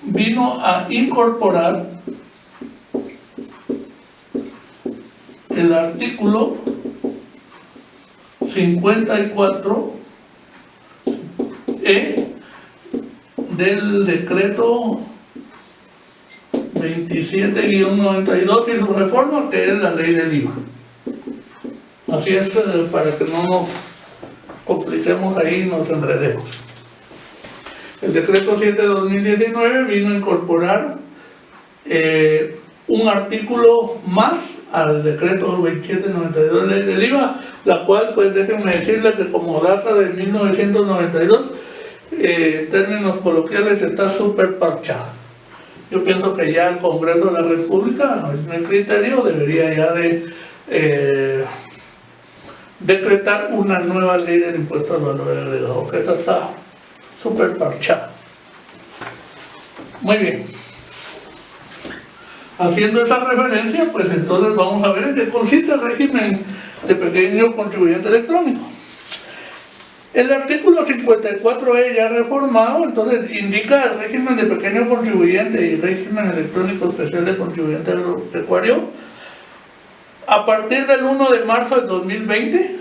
vino a incorporar el artículo 54E del decreto 27-92 y su reforma, que es la ley del IVA. Así es, para que no nos compliquemos ahí y nos enredemos. El decreto 7-2019 vino a incorporar un artículo más al decreto 27-92 de ley del IVA, la cual, pues déjenme decirles que como data de 1992, en términos coloquiales, está súper parchada. Yo pienso que ya el Congreso de la República, en mi criterio, debería ya de decretar una nueva ley del impuesto al valor agregado, que esa está súper parchada. Muy bien. Haciendo esa referencia, pues entonces vamos a ver en qué consiste el régimen de pequeño contribuyente electrónico. El artículo 54E ya reformado, entonces indica el régimen de pequeño contribuyente y régimen electrónico especial de contribuyente agropecuario. A partir del 1 de marzo del 2020,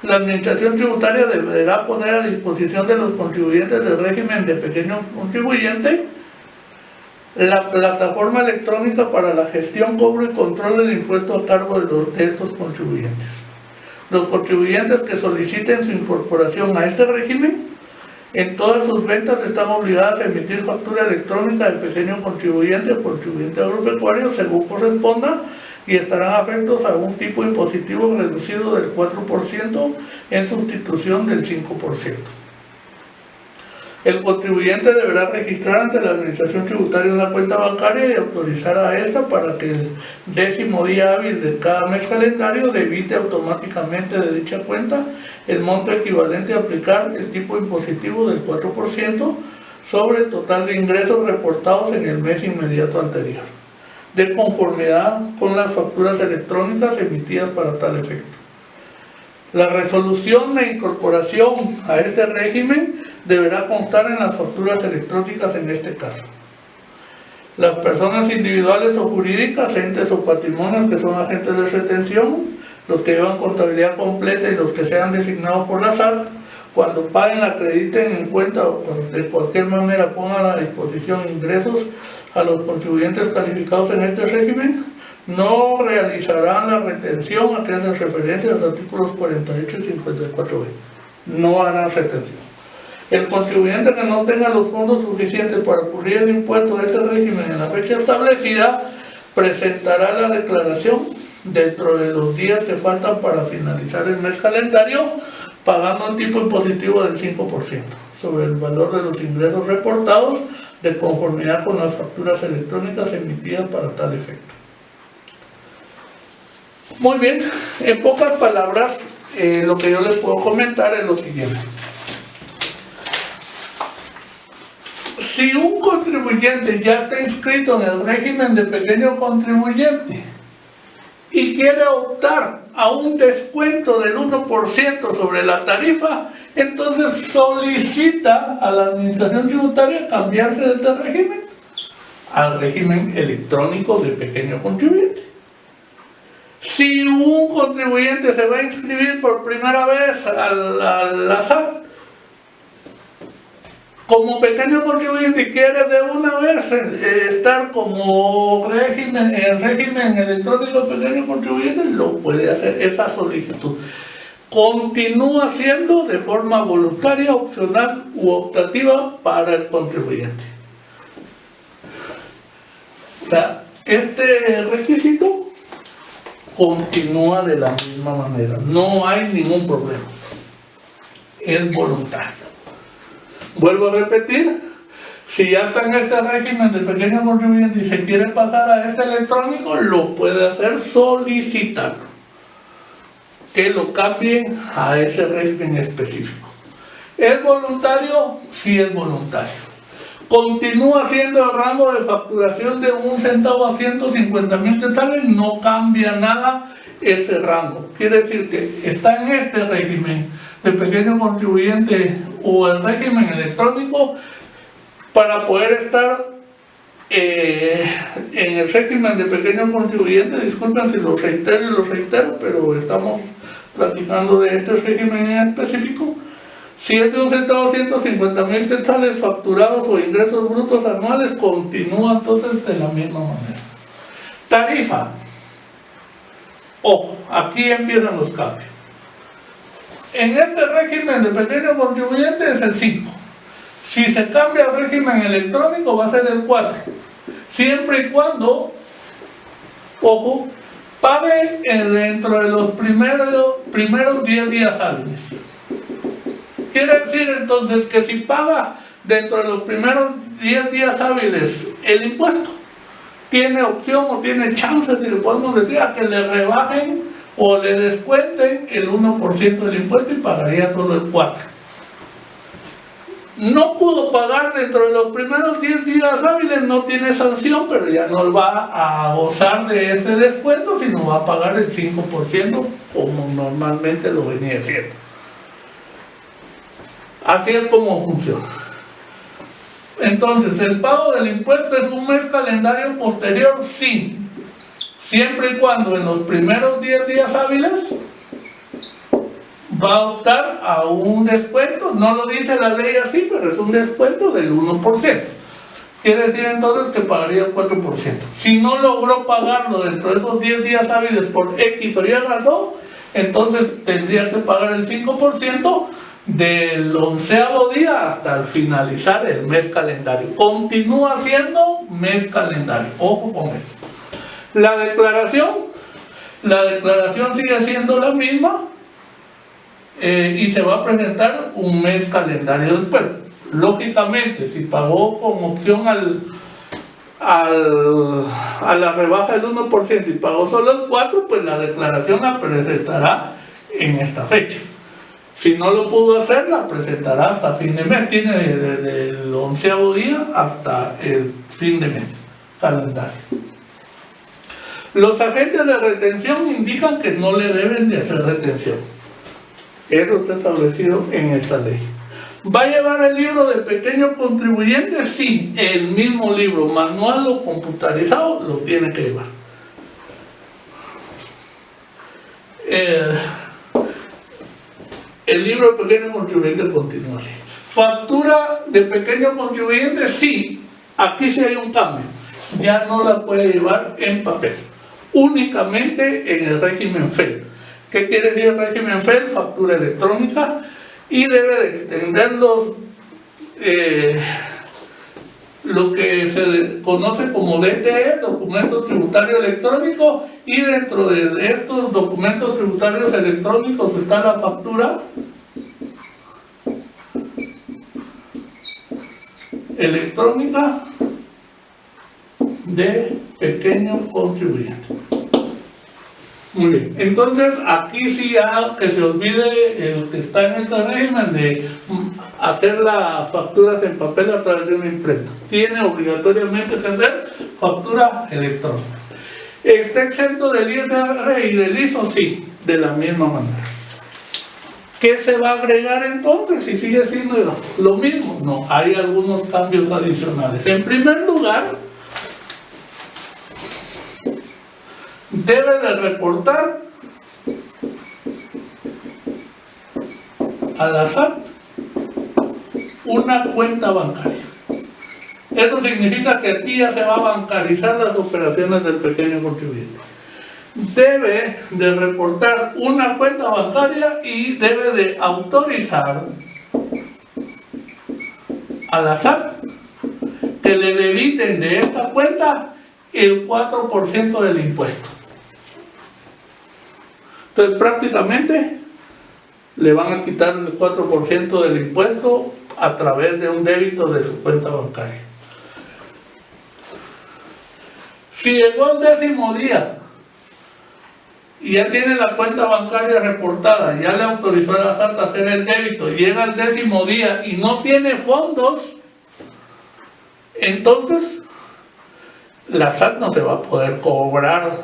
la Administración Tributaria deberá poner a disposición de los contribuyentes del régimen de pequeño contribuyente la plataforma electrónica para la gestión, cobro y control del impuesto a cargo de estos contribuyentes. Los contribuyentes que soliciten su incorporación a este régimen, en todas sus ventas están obligadas a emitir factura electrónica del pequeño contribuyente o contribuyente agropecuario según corresponda y estarán afectos a un tipo impositivo reducido del 4% en sustitución del 5%. El contribuyente deberá registrar ante la Administración Tributaria una cuenta bancaria y autorizar a esta para que el 10º día hábil de cada mes calendario debite automáticamente de dicha cuenta el monto equivalente a aplicar el tipo impositivo del 4% sobre el total de ingresos reportados en el mes inmediato anterior, de conformidad con las facturas electrónicas emitidas para tal efecto. La resolución de incorporación a este régimen deberá constar en las facturas electrónicas en este caso. Las personas individuales o jurídicas, entes o patrimonios que son agentes de retención, los que llevan contabilidad completa y los que sean designados por la SAT, cuando paguen, acrediten en cuenta o de cualquier manera pongan a disposición ingresos a los contribuyentes calificados en este régimen, no realizarán la retención a que hace referencia a los artículos 48 y 54b. No harán retención. El contribuyente que no tenga los fondos suficientes para cubrir el impuesto de este régimen en la fecha establecida, presentará la declaración dentro de los días que faltan para finalizar el mes calendario, pagando un tipo impositivo del 5% sobre el valor de los ingresos reportados de conformidad con las facturas electrónicas emitidas para tal efecto. Muy bien, en pocas palabras, lo que yo les puedo comentar es lo siguiente. Si un contribuyente ya está inscrito en el régimen de pequeño contribuyente y quiere optar a un descuento del 1% sobre la tarifa, entonces solicita a la Administración Tributaria cambiarse de este régimen al régimen electrónico de pequeño contribuyente. Si un contribuyente se va a inscribir por primera vez a la SAT como pequeño contribuyente y quiere de una vez estar como régimen electrónico de pequeño contribuyente, lo puede hacer. Esa solicitud continúa siendo de forma voluntaria, opcional u optativa para el contribuyente. O sea, este requisito continúa de la misma manera, no hay ningún problema, es voluntario. Vuelvo a repetir, si ya está en este régimen de pequeño contribuyente y se quiere pasar a este electrónico, lo puede hacer solicitando que lo cambien a ese régimen específico. ¿Es voluntario? Sí es voluntario. Continúa siendo el rango de facturación de 1 centavo a 150,000 quetzales, no cambia nada ese rango. Quiere decir que está en este régimen de pequeño contribuyente o el régimen electrónico para poder estar en el régimen de pequeño contribuyente. Disculpen si lo reitero, pero estamos platicando de este régimen en específico. Si es de 1 centavo a 150,000 quetzales facturados o ingresos brutos anuales, continúa entonces de la misma manera. Tarifa. Ojo, aquí empiezan los cambios. En este régimen de pequeño contribuyente es el 5. Si se cambia al régimen electrónico va a ser el 4. Siempre y cuando, ojo, pague dentro de los primeros 10 días hábiles. Quiere decir entonces que si paga dentro de los primeros 10 días hábiles el impuesto, tiene opción o tiene chance, si le podemos decir, a que le rebajen o le descuenten el 1% del impuesto y pagaría solo el 4%. No pudo pagar dentro de los primeros 10 días hábiles, no tiene sanción, pero ya no va a gozar de ese descuento, sino va a pagar el 5% como normalmente lo venía haciendo. Así es como funciona. Entonces, ¿el pago del impuesto es un mes calendario posterior? Sí. Siempre y cuando en los primeros 10 días hábiles va a optar a un descuento. No lo dice la ley así, pero es un descuento del 1%. Quiere decir entonces que pagaría el 4%. Si no logró pagarlo dentro de esos 10 días hábiles por X o Y razón, entonces tendría que pagar el 5% del 11º día hasta el finalizar el mes calendario. Continúa siendo mes calendario. Ojo con eso. La declaración sigue siendo la misma y se va a presentar un mes calendario después. Lógicamente, si pagó con opción a la rebaja del 1% y pagó solo el 4%, pues la declaración la presentará en esta fecha. Si no lo pudo hacer, la presentará hasta fin de mes. Tiene desde el 11º día hasta el fin de mes calendario. Los agentes de retención indican que no le deben de hacer retención. Eso está establecido en esta ley. ¿Va a llevar el libro de pequeño contribuyente? Sí, el mismo libro, manual o computarizado, lo tiene que llevar. El libro de pequeño contribuyente continúa así. Factura de pequeño contribuyente, sí, aquí sí hay un cambio. Ya no la puede llevar en papel, únicamente en el régimen FEL. ¿Qué quiere decir el régimen FEL? Factura electrónica, y debe de extender lo que se conoce como DTE, documento tributario electrónico, y dentro de estos documentos tributarios electrónicos está la factura electrónica de pequeño contribuyente. Muy bien, entonces aquí sí ya que se olvide el que está en este régimen de hacer las facturas en papel a través de una imprenta. Tiene obligatoriamente que hacer factura electrónica. ¿Está exento del ISR y del ISO? Sí, de la misma manera. ¿Qué se va a agregar entonces si sigue siendo lo mismo? No, hay algunos cambios adicionales. En primer lugar, debe de reportar a la SAT una cuenta bancaria. Eso significa que aquí ya se va a bancarizar las operaciones del pequeño contribuyente. Debe de reportar una cuenta bancaria y debe de autorizar a la SAT que le debiten de esta cuenta el 4% del impuesto. Entonces prácticamente le van a quitar el 4% del impuesto a través de un débito de su cuenta bancaria. Si llegó el 10º día y ya tiene la cuenta bancaria reportada, ya le autorizó a la SAT a hacer el débito, llega el 10º día y no tiene fondos, entonces la SAT no se va a poder cobrar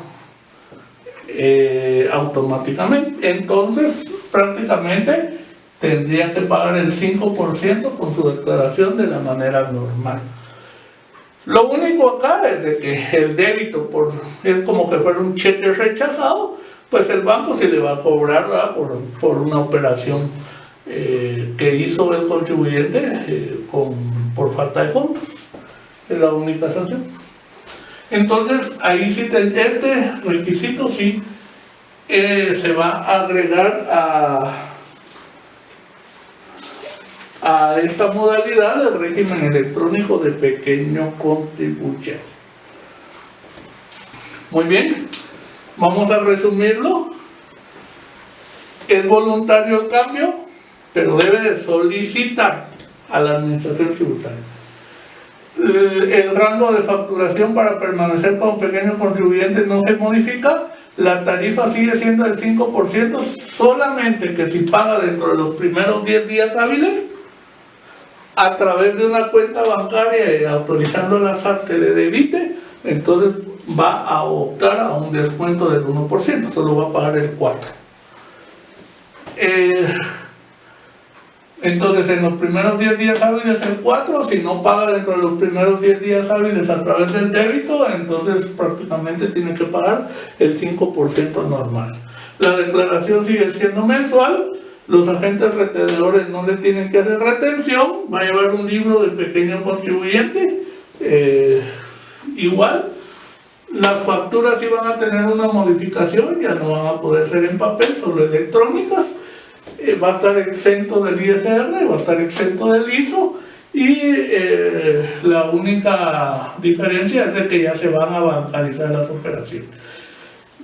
automáticamente. Entonces prácticamente tendría que pagar el 5% con su declaración de la manera normal. Lo único acá es de que el débito es como que fuera un cheque rechazado, pues el banco sí le va a cobrar, ¿verdad?, por una operación que hizo el contribuyente por falta de fondos. Es la única sanción. Entonces ahí sí este requisito sí se va a agregar a esta modalidad del régimen electrónico de pequeño contribuyente. Muy bien, vamos a resumirlo. Es voluntario el cambio, pero debe de solicitar a la administración tributaria. El rango de facturación para permanecer como pequeño contribuyente no se modifica, la tarifa sigue siendo del 5%, solamente que si paga dentro de los primeros 10 días hábiles, a través de una cuenta bancaria y autorizando a la SAT que le debite, entonces va a optar a un descuento del 1%, solo va a pagar el 4%. Entonces en los primeros 10 días hábiles el 4%, si no paga dentro de los primeros 10 días hábiles a través del débito, entonces prácticamente tiene que pagar el 5% normal. La declaración sigue siendo mensual, los agentes retenedores no le tienen que hacer retención, va a llevar un libro de pequeño contribuyente, igual. Las facturas sí van a tener una modificación, ya no van a poder ser en papel, solo electrónicas. Va a estar exento del ISR, va a estar exento del ISO, y la única diferencia es de que ya se van a bancarizar las operaciones.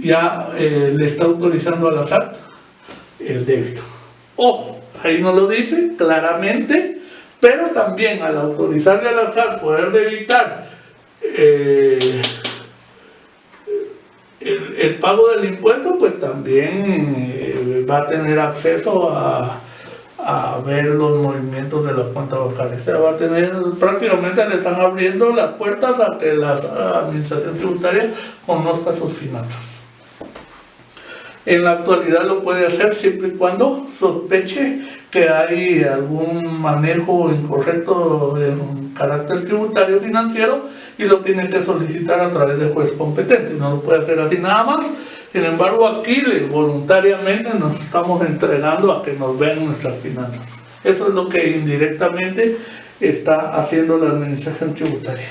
Ya le está autorizando a la SAT el débito. Ojo, ahí no lo dice claramente, pero también al autorizarle a la SAT poder debitar el pago del impuesto, pues también va a tener acceso a ver los movimientos de la cuenta bancaria. O sea, va a tener, prácticamente le están abriendo las puertas a que la administración tributaria conozca sus finanzas. En la actualidad lo puede hacer siempre y cuando sospeche que hay algún manejo incorrecto de un carácter tributario financiero y lo tiene que solicitar a través de juez competente. No lo puede hacer así nada más. Sin embargo, aquí voluntariamente nos estamos entregando a que nos vean nuestras finanzas. Eso es lo que indirectamente está haciendo la administración tributaria.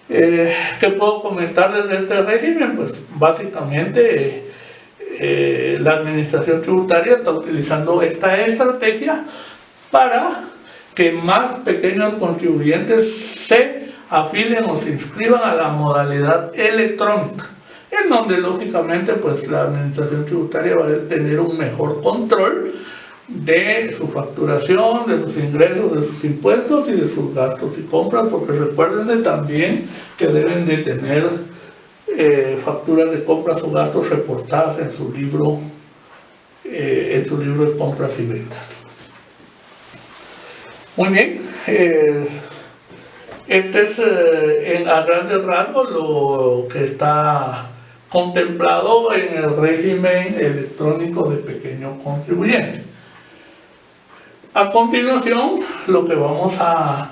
¿Qué puedo comentarles de este régimen? Pues básicamente la administración tributaria está utilizando esta estrategia para que más pequeños contribuyentes se afilien o se inscriban a la modalidad electrónica, en donde lógicamente pues la administración tributaria va a tener un mejor control de su facturación, de sus ingresos, de sus impuestos y de sus gastos y compras, porque recuérdense también que deben de tener facturas de compras o gastos reportadas en su libro de compras y ventas. Muy bien, este es a grandes rasgos lo que está contemplado en el régimen electrónico de pequeño contribuyente. A continuación, lo que vamos a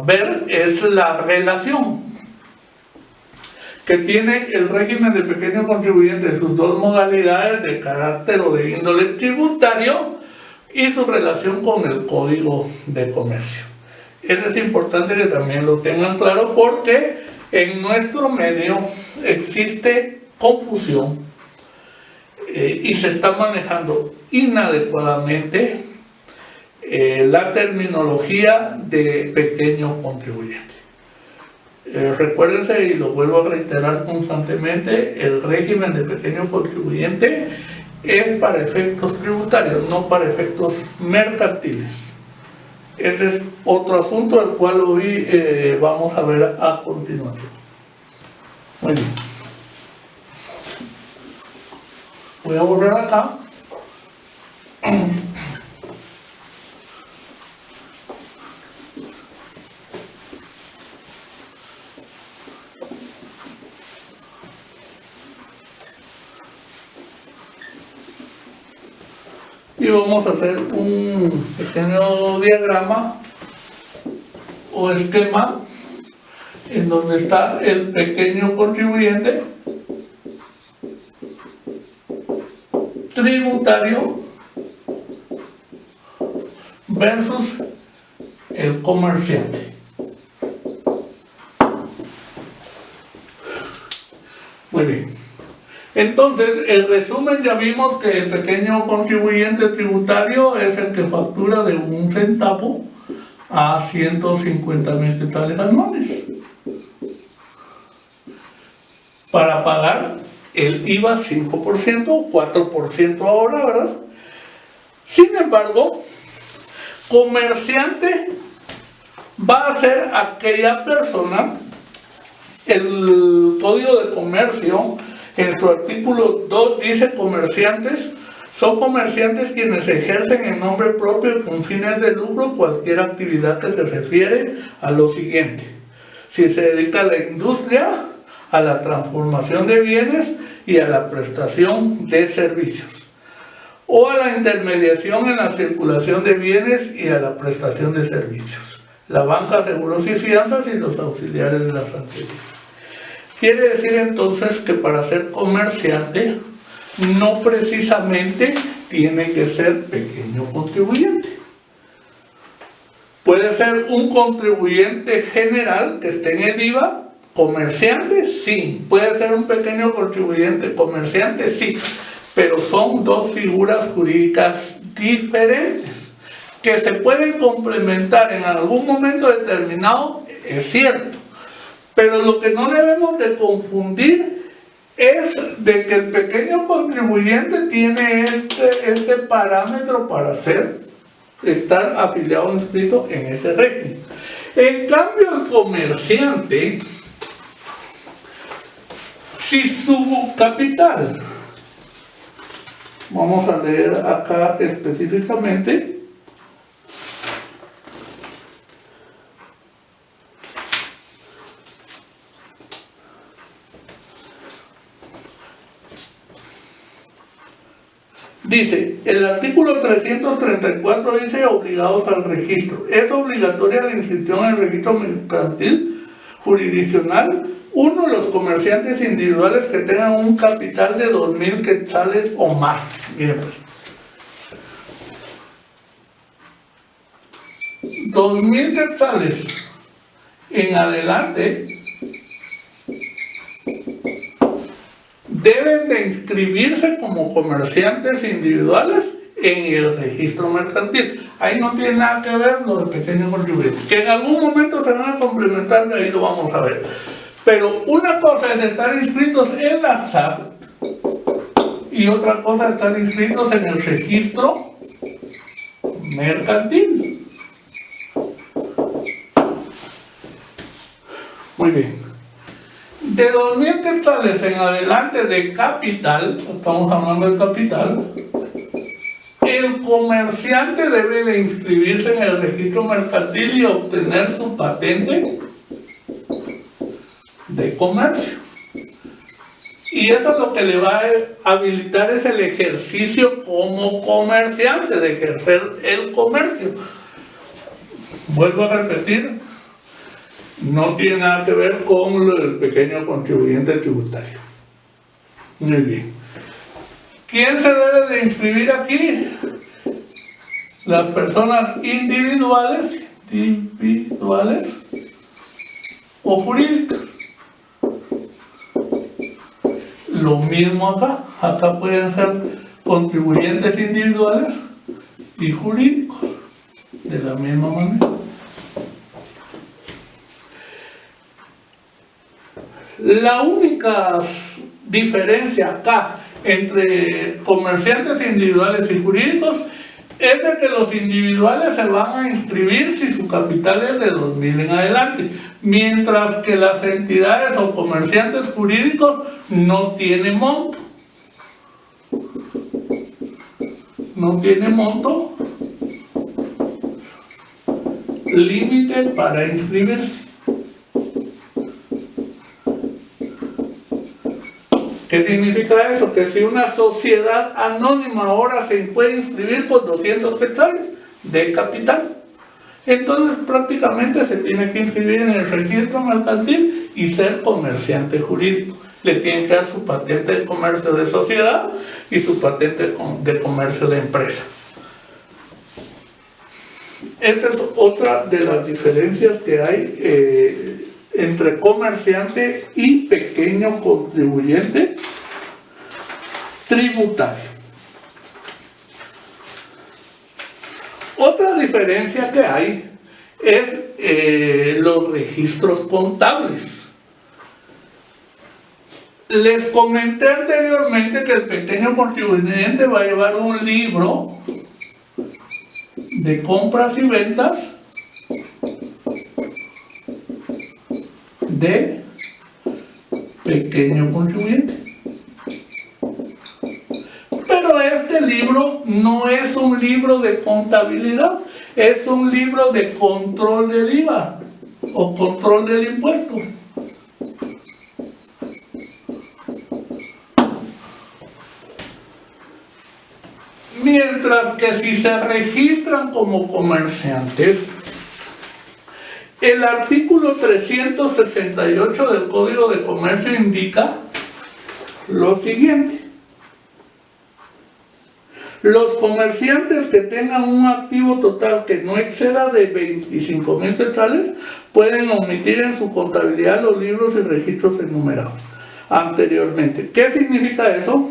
ver es la relación que tiene el régimen de pequeño contribuyente en sus dos modalidades de carácter o de índole tributario y su relación con el Código de Comercio. Eso es importante que también lo tengan claro, porque en nuestro medio existe confusión y se está manejando inadecuadamente la terminología de pequeño contribuyente. Recuérdense, y lo vuelvo a reiterar constantemente, el régimen de pequeño contribuyente es para efectos tributarios, no para efectos mercantiles. Ese es otro asunto al cual hoy vamos a ver a continuación. Muy bien. Voy a borrar acá. Y vamos a hacer un pequeño diagrama o esquema en donde está el pequeño contribuyente tributario versus el comerciante. Muy bien. Entonces, el resumen, ya vimos que el pequeño contribuyente tributario es el que factura de 1 centavo a 150,000 quetzales anuales para pagar el IVA 5%, 4% ahora, ¿verdad? Sin embargo, comerciante va a ser aquella persona, el Código de Comercio, en su artículo 2 dice: comerciantes son comerciantes quienes ejercen en nombre propio y con fines de lucro cualquier actividad que se refiere a lo siguiente: si se dedica a la industria, a la transformación de bienes y a la prestación de servicios, o a la intermediación en la circulación de bienes y a la prestación de servicios, la banca, seguros y fianzas y los auxiliares de las anteriores. Quiere decir entonces que para ser comerciante no precisamente tiene que ser pequeño contribuyente. Puede ser un contribuyente general que esté en el IVA. Comerciante, sí. Puede ser un pequeño contribuyente. Comerciante, sí. Pero son dos figuras jurídicas diferentes que se pueden complementar en algún momento determinado, es cierto. Pero lo que no debemos de confundir es de que el pequeño contribuyente tiene este parámetro para estar afiliado o inscrito en ese régimen. En cambio, el comerciante, si su capital, vamos a leer acá específicamente, dice, el artículo 334 dice obligados al registro. Es obligatoria la inscripción en el registro mercantil jurisdiccional uno de los comerciantes individuales que tengan un capital de 2,000 quetzales o más. Miren pues. 2,000 quetzales en adelante deben de inscribirse como comerciantes individuales en el registro mercantil. Ahí no tiene nada que ver lo de pequeños contribuyentes, que en algún momento se van a complementar, de ahí lo vamos a ver. Pero una cosa es estar inscritos en la SAT y otra cosa es estar inscritos en el registro mercantil. Muy bien. De 2,000 quetzales en adelante de capital, estamos hablando de capital, el comerciante debe de inscribirse en el registro mercantil y obtener su patente de comercio. Y eso es lo que le va a habilitar es el ejercicio como comerciante, de ejercer el comercio. Vuelvo a repetir, no tiene nada que ver con lo del pequeño contribuyente tributario. Muy bien. ¿Quién se debe de inscribir aquí? Las personas individuales o jurídicas. Lo mismo acá. Acá pueden ser contribuyentes individuales y jurídicos. De la misma manera. La única diferencia acá entre comerciantes individuales y jurídicos es de que los individuales se van a inscribir si su capital es de 2,000 en adelante, mientras que las entidades o comerciantes jurídicos no tienen monto. no tiene monto límite para inscribirse. ¿Qué significa eso? Que si una sociedad anónima ahora se puede inscribir con 200 quetzales de capital, entonces prácticamente se tiene que inscribir en el registro mercantil y ser comerciante jurídico. Le tienen que dar su patente de comercio de sociedad y su patente de comercio de empresa. Esta es otra de las diferencias que hay entre comerciante y pequeño contribuyente tributario. Otra diferencia que hay es los registros contables. Les comenté anteriormente que el pequeño contribuyente va a llevar un libro de compras y ventas de pequeño contribuyente. Pero este libro no es un libro de contabilidad, es un libro de control del IVA o control del impuesto. Mientras que si se registran como comerciantes, el artículo 368 del Código de Comercio indica lo siguiente: los comerciantes que tengan un activo total que no exceda de 25,000 quetzales pueden omitir en su contabilidad los libros y registros enumerados anteriormente. ¿Qué significa eso?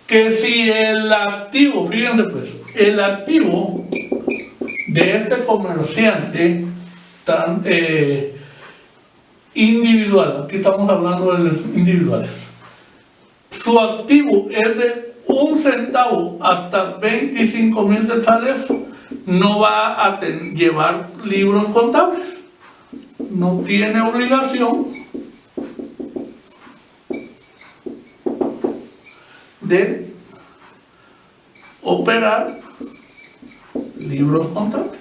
Que si el activo, fíjense pues, el activo de este comerciante tan individual, aquí estamos hablando de los individuales, su activo es de 1 centavo hasta 25,000 quetzales, no va a llevar libros contables, no tiene obligación de operar libros contables.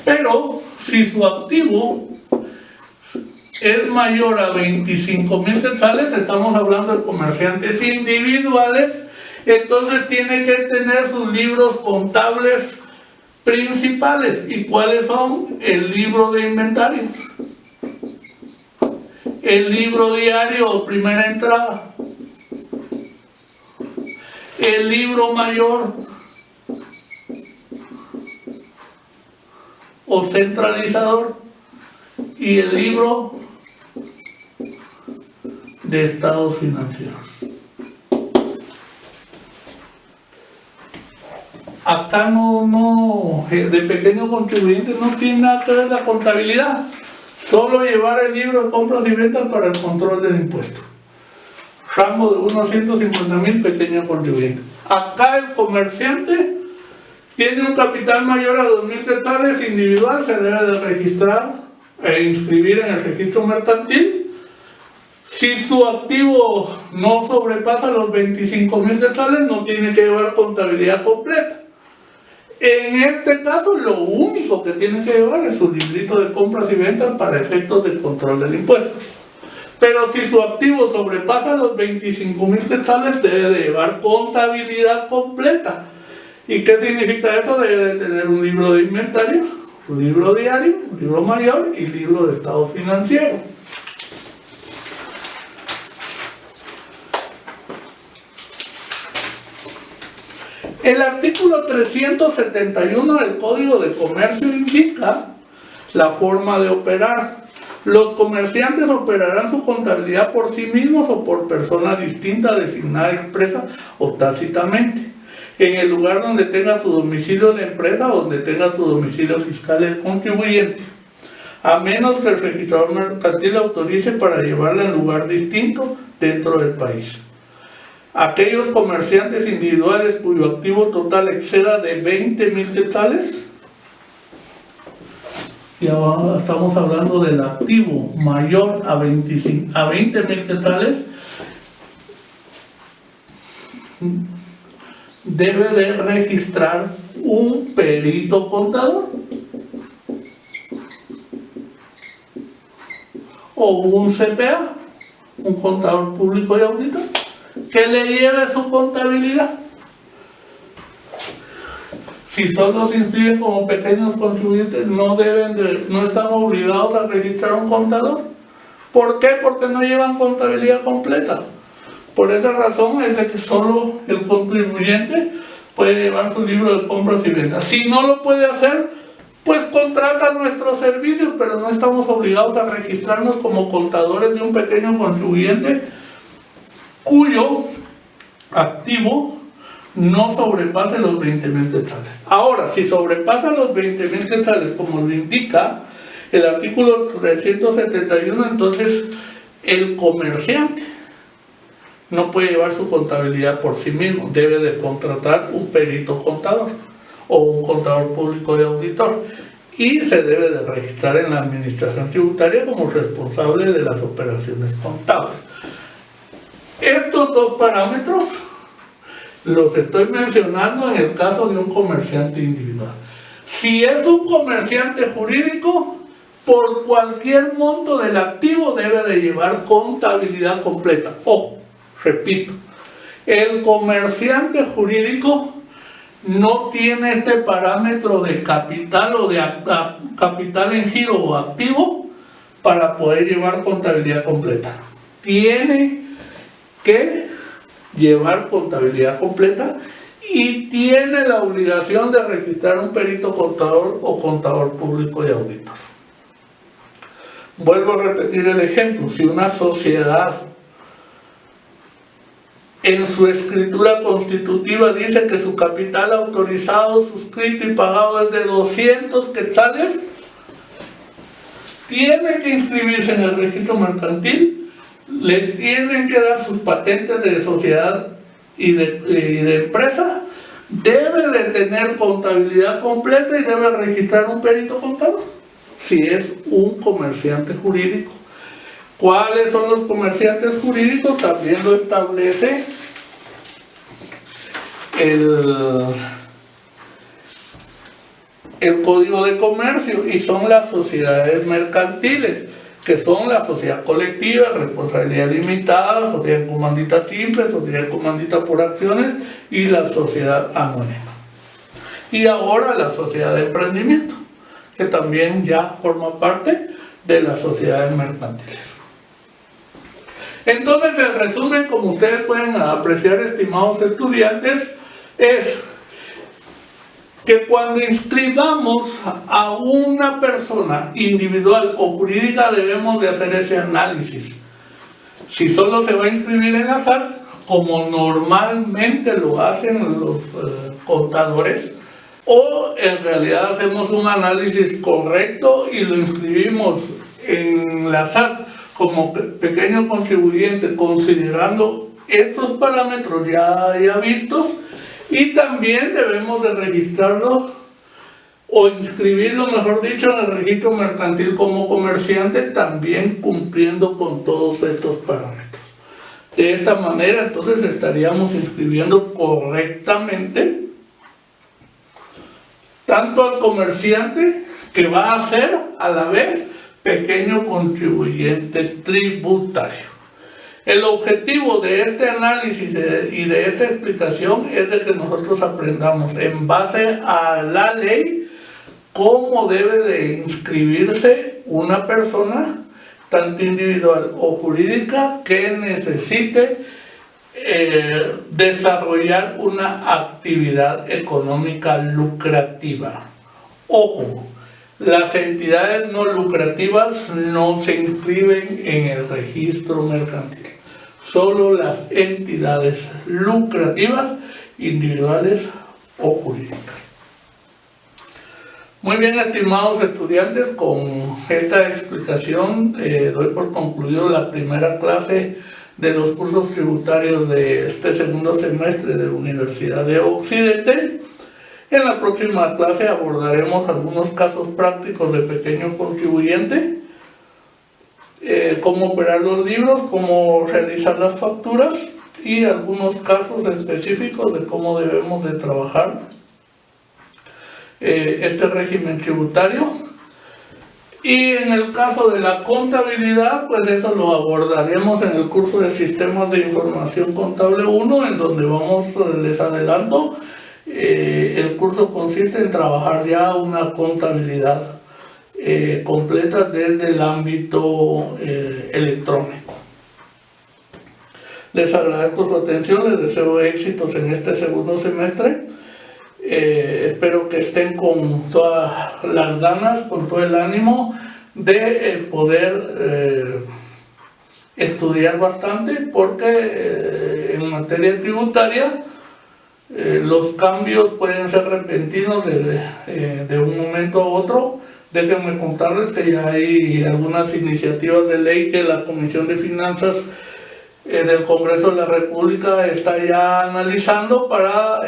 Pero si su activo es mayor a 25,000 quetzales, estamos hablando de comerciantes individuales, entonces tiene que tener sus libros contables principales. ¿Y cuáles son? El libro de inventarios, el libro diario o primera entrada, el libro mayor o centralizador y el libro de estados financieros. Acá de pequeño contribuyente no tiene nada que ver la contabilidad, solo llevar el libro de compras y ventas para el control del impuesto. Rango de 1 a 150,000 pequeño contribuyente. Acá el comerciante tiene un capital mayor a 2,000 quetzales individual, se debe de registrar e inscribir en el registro mercantil. Si su activo no sobrepasa los 25,000 quetzales, no tiene que llevar contabilidad completa. En este caso, lo único que tiene que llevar es su librito de compras y ventas para efectos de control del impuesto. Pero si su activo sobrepasa los 25,000 quetzales, debe de llevar contabilidad completa. ¿Y qué significa eso? Debe de tener un libro de inventarios, un libro diario, un libro mayor y libro de estado financiero. El artículo 371 del Código de Comercio indica la forma de operar. Los comerciantes operarán su contabilidad por sí mismos o por persona distinta designada expresa o tácitamente, en el lugar donde tenga su domicilio la empresa o donde tenga su domicilio fiscal el contribuyente, a menos que el registrador mercantil autorice para llevarla en lugar distinto dentro del país. Aquellos comerciantes individuales cuyo activo total exceda de 20,000 quetzales y ahora estamos hablando del activo mayor a 20.000 quetzales, debe de registrar un perito contador o un CPA, un contador público y auditor, que le lleve su contabilidad. Si solo se inscriben como pequeños contribuyentes, no están obligados a registrar un contador. ¿Por qué? Porque no llevan contabilidad completa. Por esa razón es de que solo el contribuyente puede llevar su libro de compras y ventas. Si no lo puede hacer, pues contrata nuestros servicios, pero no estamos obligados a registrarnos como contadores de un pequeño contribuyente cuyo activo no sobrepase los 20.000 quetzales. Ahora, si sobrepasa los 20.000 quetzales, como lo indica el artículo 371, entonces el comerciante no puede llevar su contabilidad por sí mismo, debe de contratar un perito contador o un contador público de auditor y se debe de registrar en la administración tributaria como responsable de las operaciones contables. Estos dos parámetros los estoy mencionando en el caso de un comerciante individual. Si es un comerciante jurídico, por cualquier monto del activo debe de llevar contabilidad completa. Ojo, repito, el comerciante jurídico no tiene este parámetro de capital o de capital en giro o activo para poder llevar contabilidad completa. Tiene que llevar contabilidad completa y tiene la obligación de registrar un perito contador o contador público y auditor. Vuelvo a repetir el ejemplo. Si una sociedad en su escritura constitutiva dice que su capital autorizado, suscrito y pagado es de 200 quetzales, tiene que inscribirse en el registro mercantil, le tienen que dar sus patentes de sociedad y de empresa, debe de tener contabilidad completa y debe registrar un perito contador, si es un comerciante jurídico. ¿Cuáles son los comerciantes jurídicos? También lo establece el Código de Comercio, y son las sociedades mercantiles, que son la sociedad colectiva, responsabilidad limitada, sociedad comandita simple, sociedad comandita por acciones y la sociedad anónima. Y ahora la sociedad de emprendimiento, que también ya forma parte de las sociedades mercantiles. Entonces, en resumen, como ustedes pueden apreciar, estimados estudiantes, es que cuando inscribamos a una persona individual o jurídica debemos de hacer ese análisis. Si solo se va a inscribir en la SAT, como normalmente lo hacen los contadores, o en realidad hacemos un análisis correcto y lo inscribimos en la SAT como pequeño contribuyente, considerando estos parámetros ya vistos, y también debemos de registrarlo o inscribirlo, mejor dicho, en el registro mercantil como comerciante, también cumpliendo con todos estos parámetros. De esta manera, entonces, estaríamos inscribiendo correctamente tanto al comerciante, que va a ser a la vez pequeño contribuyente tributario. El objetivo de este análisis y de esta explicación es de que nosotros aprendamos en base a la ley cómo debe de inscribirse una persona, tanto individual o jurídica, que necesite desarrollar una actividad económica lucrativa. Ojo, las entidades no lucrativas no se inscriben en el registro mercantil. Solo las entidades lucrativas, individuales o jurídicas. Muy bien, estimados estudiantes, con esta explicación doy por concluido la primera clase de los cursos tributarios de este segundo semestre de la Universidad de Occidente. En la próxima clase abordaremos algunos casos prácticos de pequeño contribuyente, cómo operar los libros, cómo realizar las facturas y algunos casos específicos de cómo debemos de trabajar este régimen tributario. Y en el caso de la contabilidad, pues eso lo abordaremos en el curso de Sistemas de Información Contable 1, en donde les adelanto, el curso consiste en trabajar ya una contabilidad completa desde el ámbito electrónico. Les agradezco su atención, les deseo éxitos en este segundo semestre. Espero que estén con todas las ganas, con todo el ánimo de poder estudiar bastante, porque en materia tributaria los cambios pueden ser repentinos de un momento a otro. Déjenme contarles que ya hay algunas iniciativas de ley que la Comisión de Finanzas del Congreso de la República está ya analizando para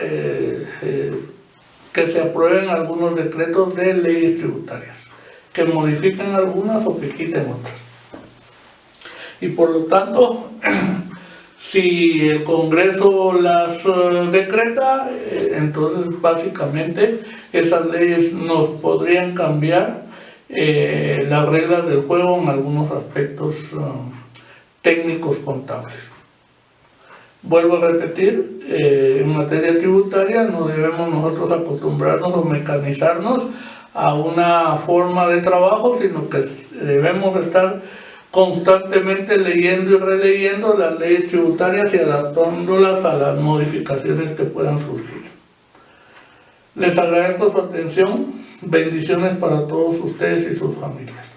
que se aprueben algunos decretos de leyes tributarias, que modifiquen algunas o que quiten otras. Y por lo tanto, si el Congreso las decreta, entonces básicamente esas leyes nos podrían cambiar las reglas del juego en algunos aspectos técnicos contables. Vuelvo a repetir, en materia tributaria no debemos nosotros acostumbrarnos o mecanizarnos a una forma de trabajo, sino que debemos estar constantemente leyendo y releyendo las leyes tributarias y adaptándolas a las modificaciones que puedan surgir. Les agradezco su atención, bendiciones para todos ustedes y sus familias.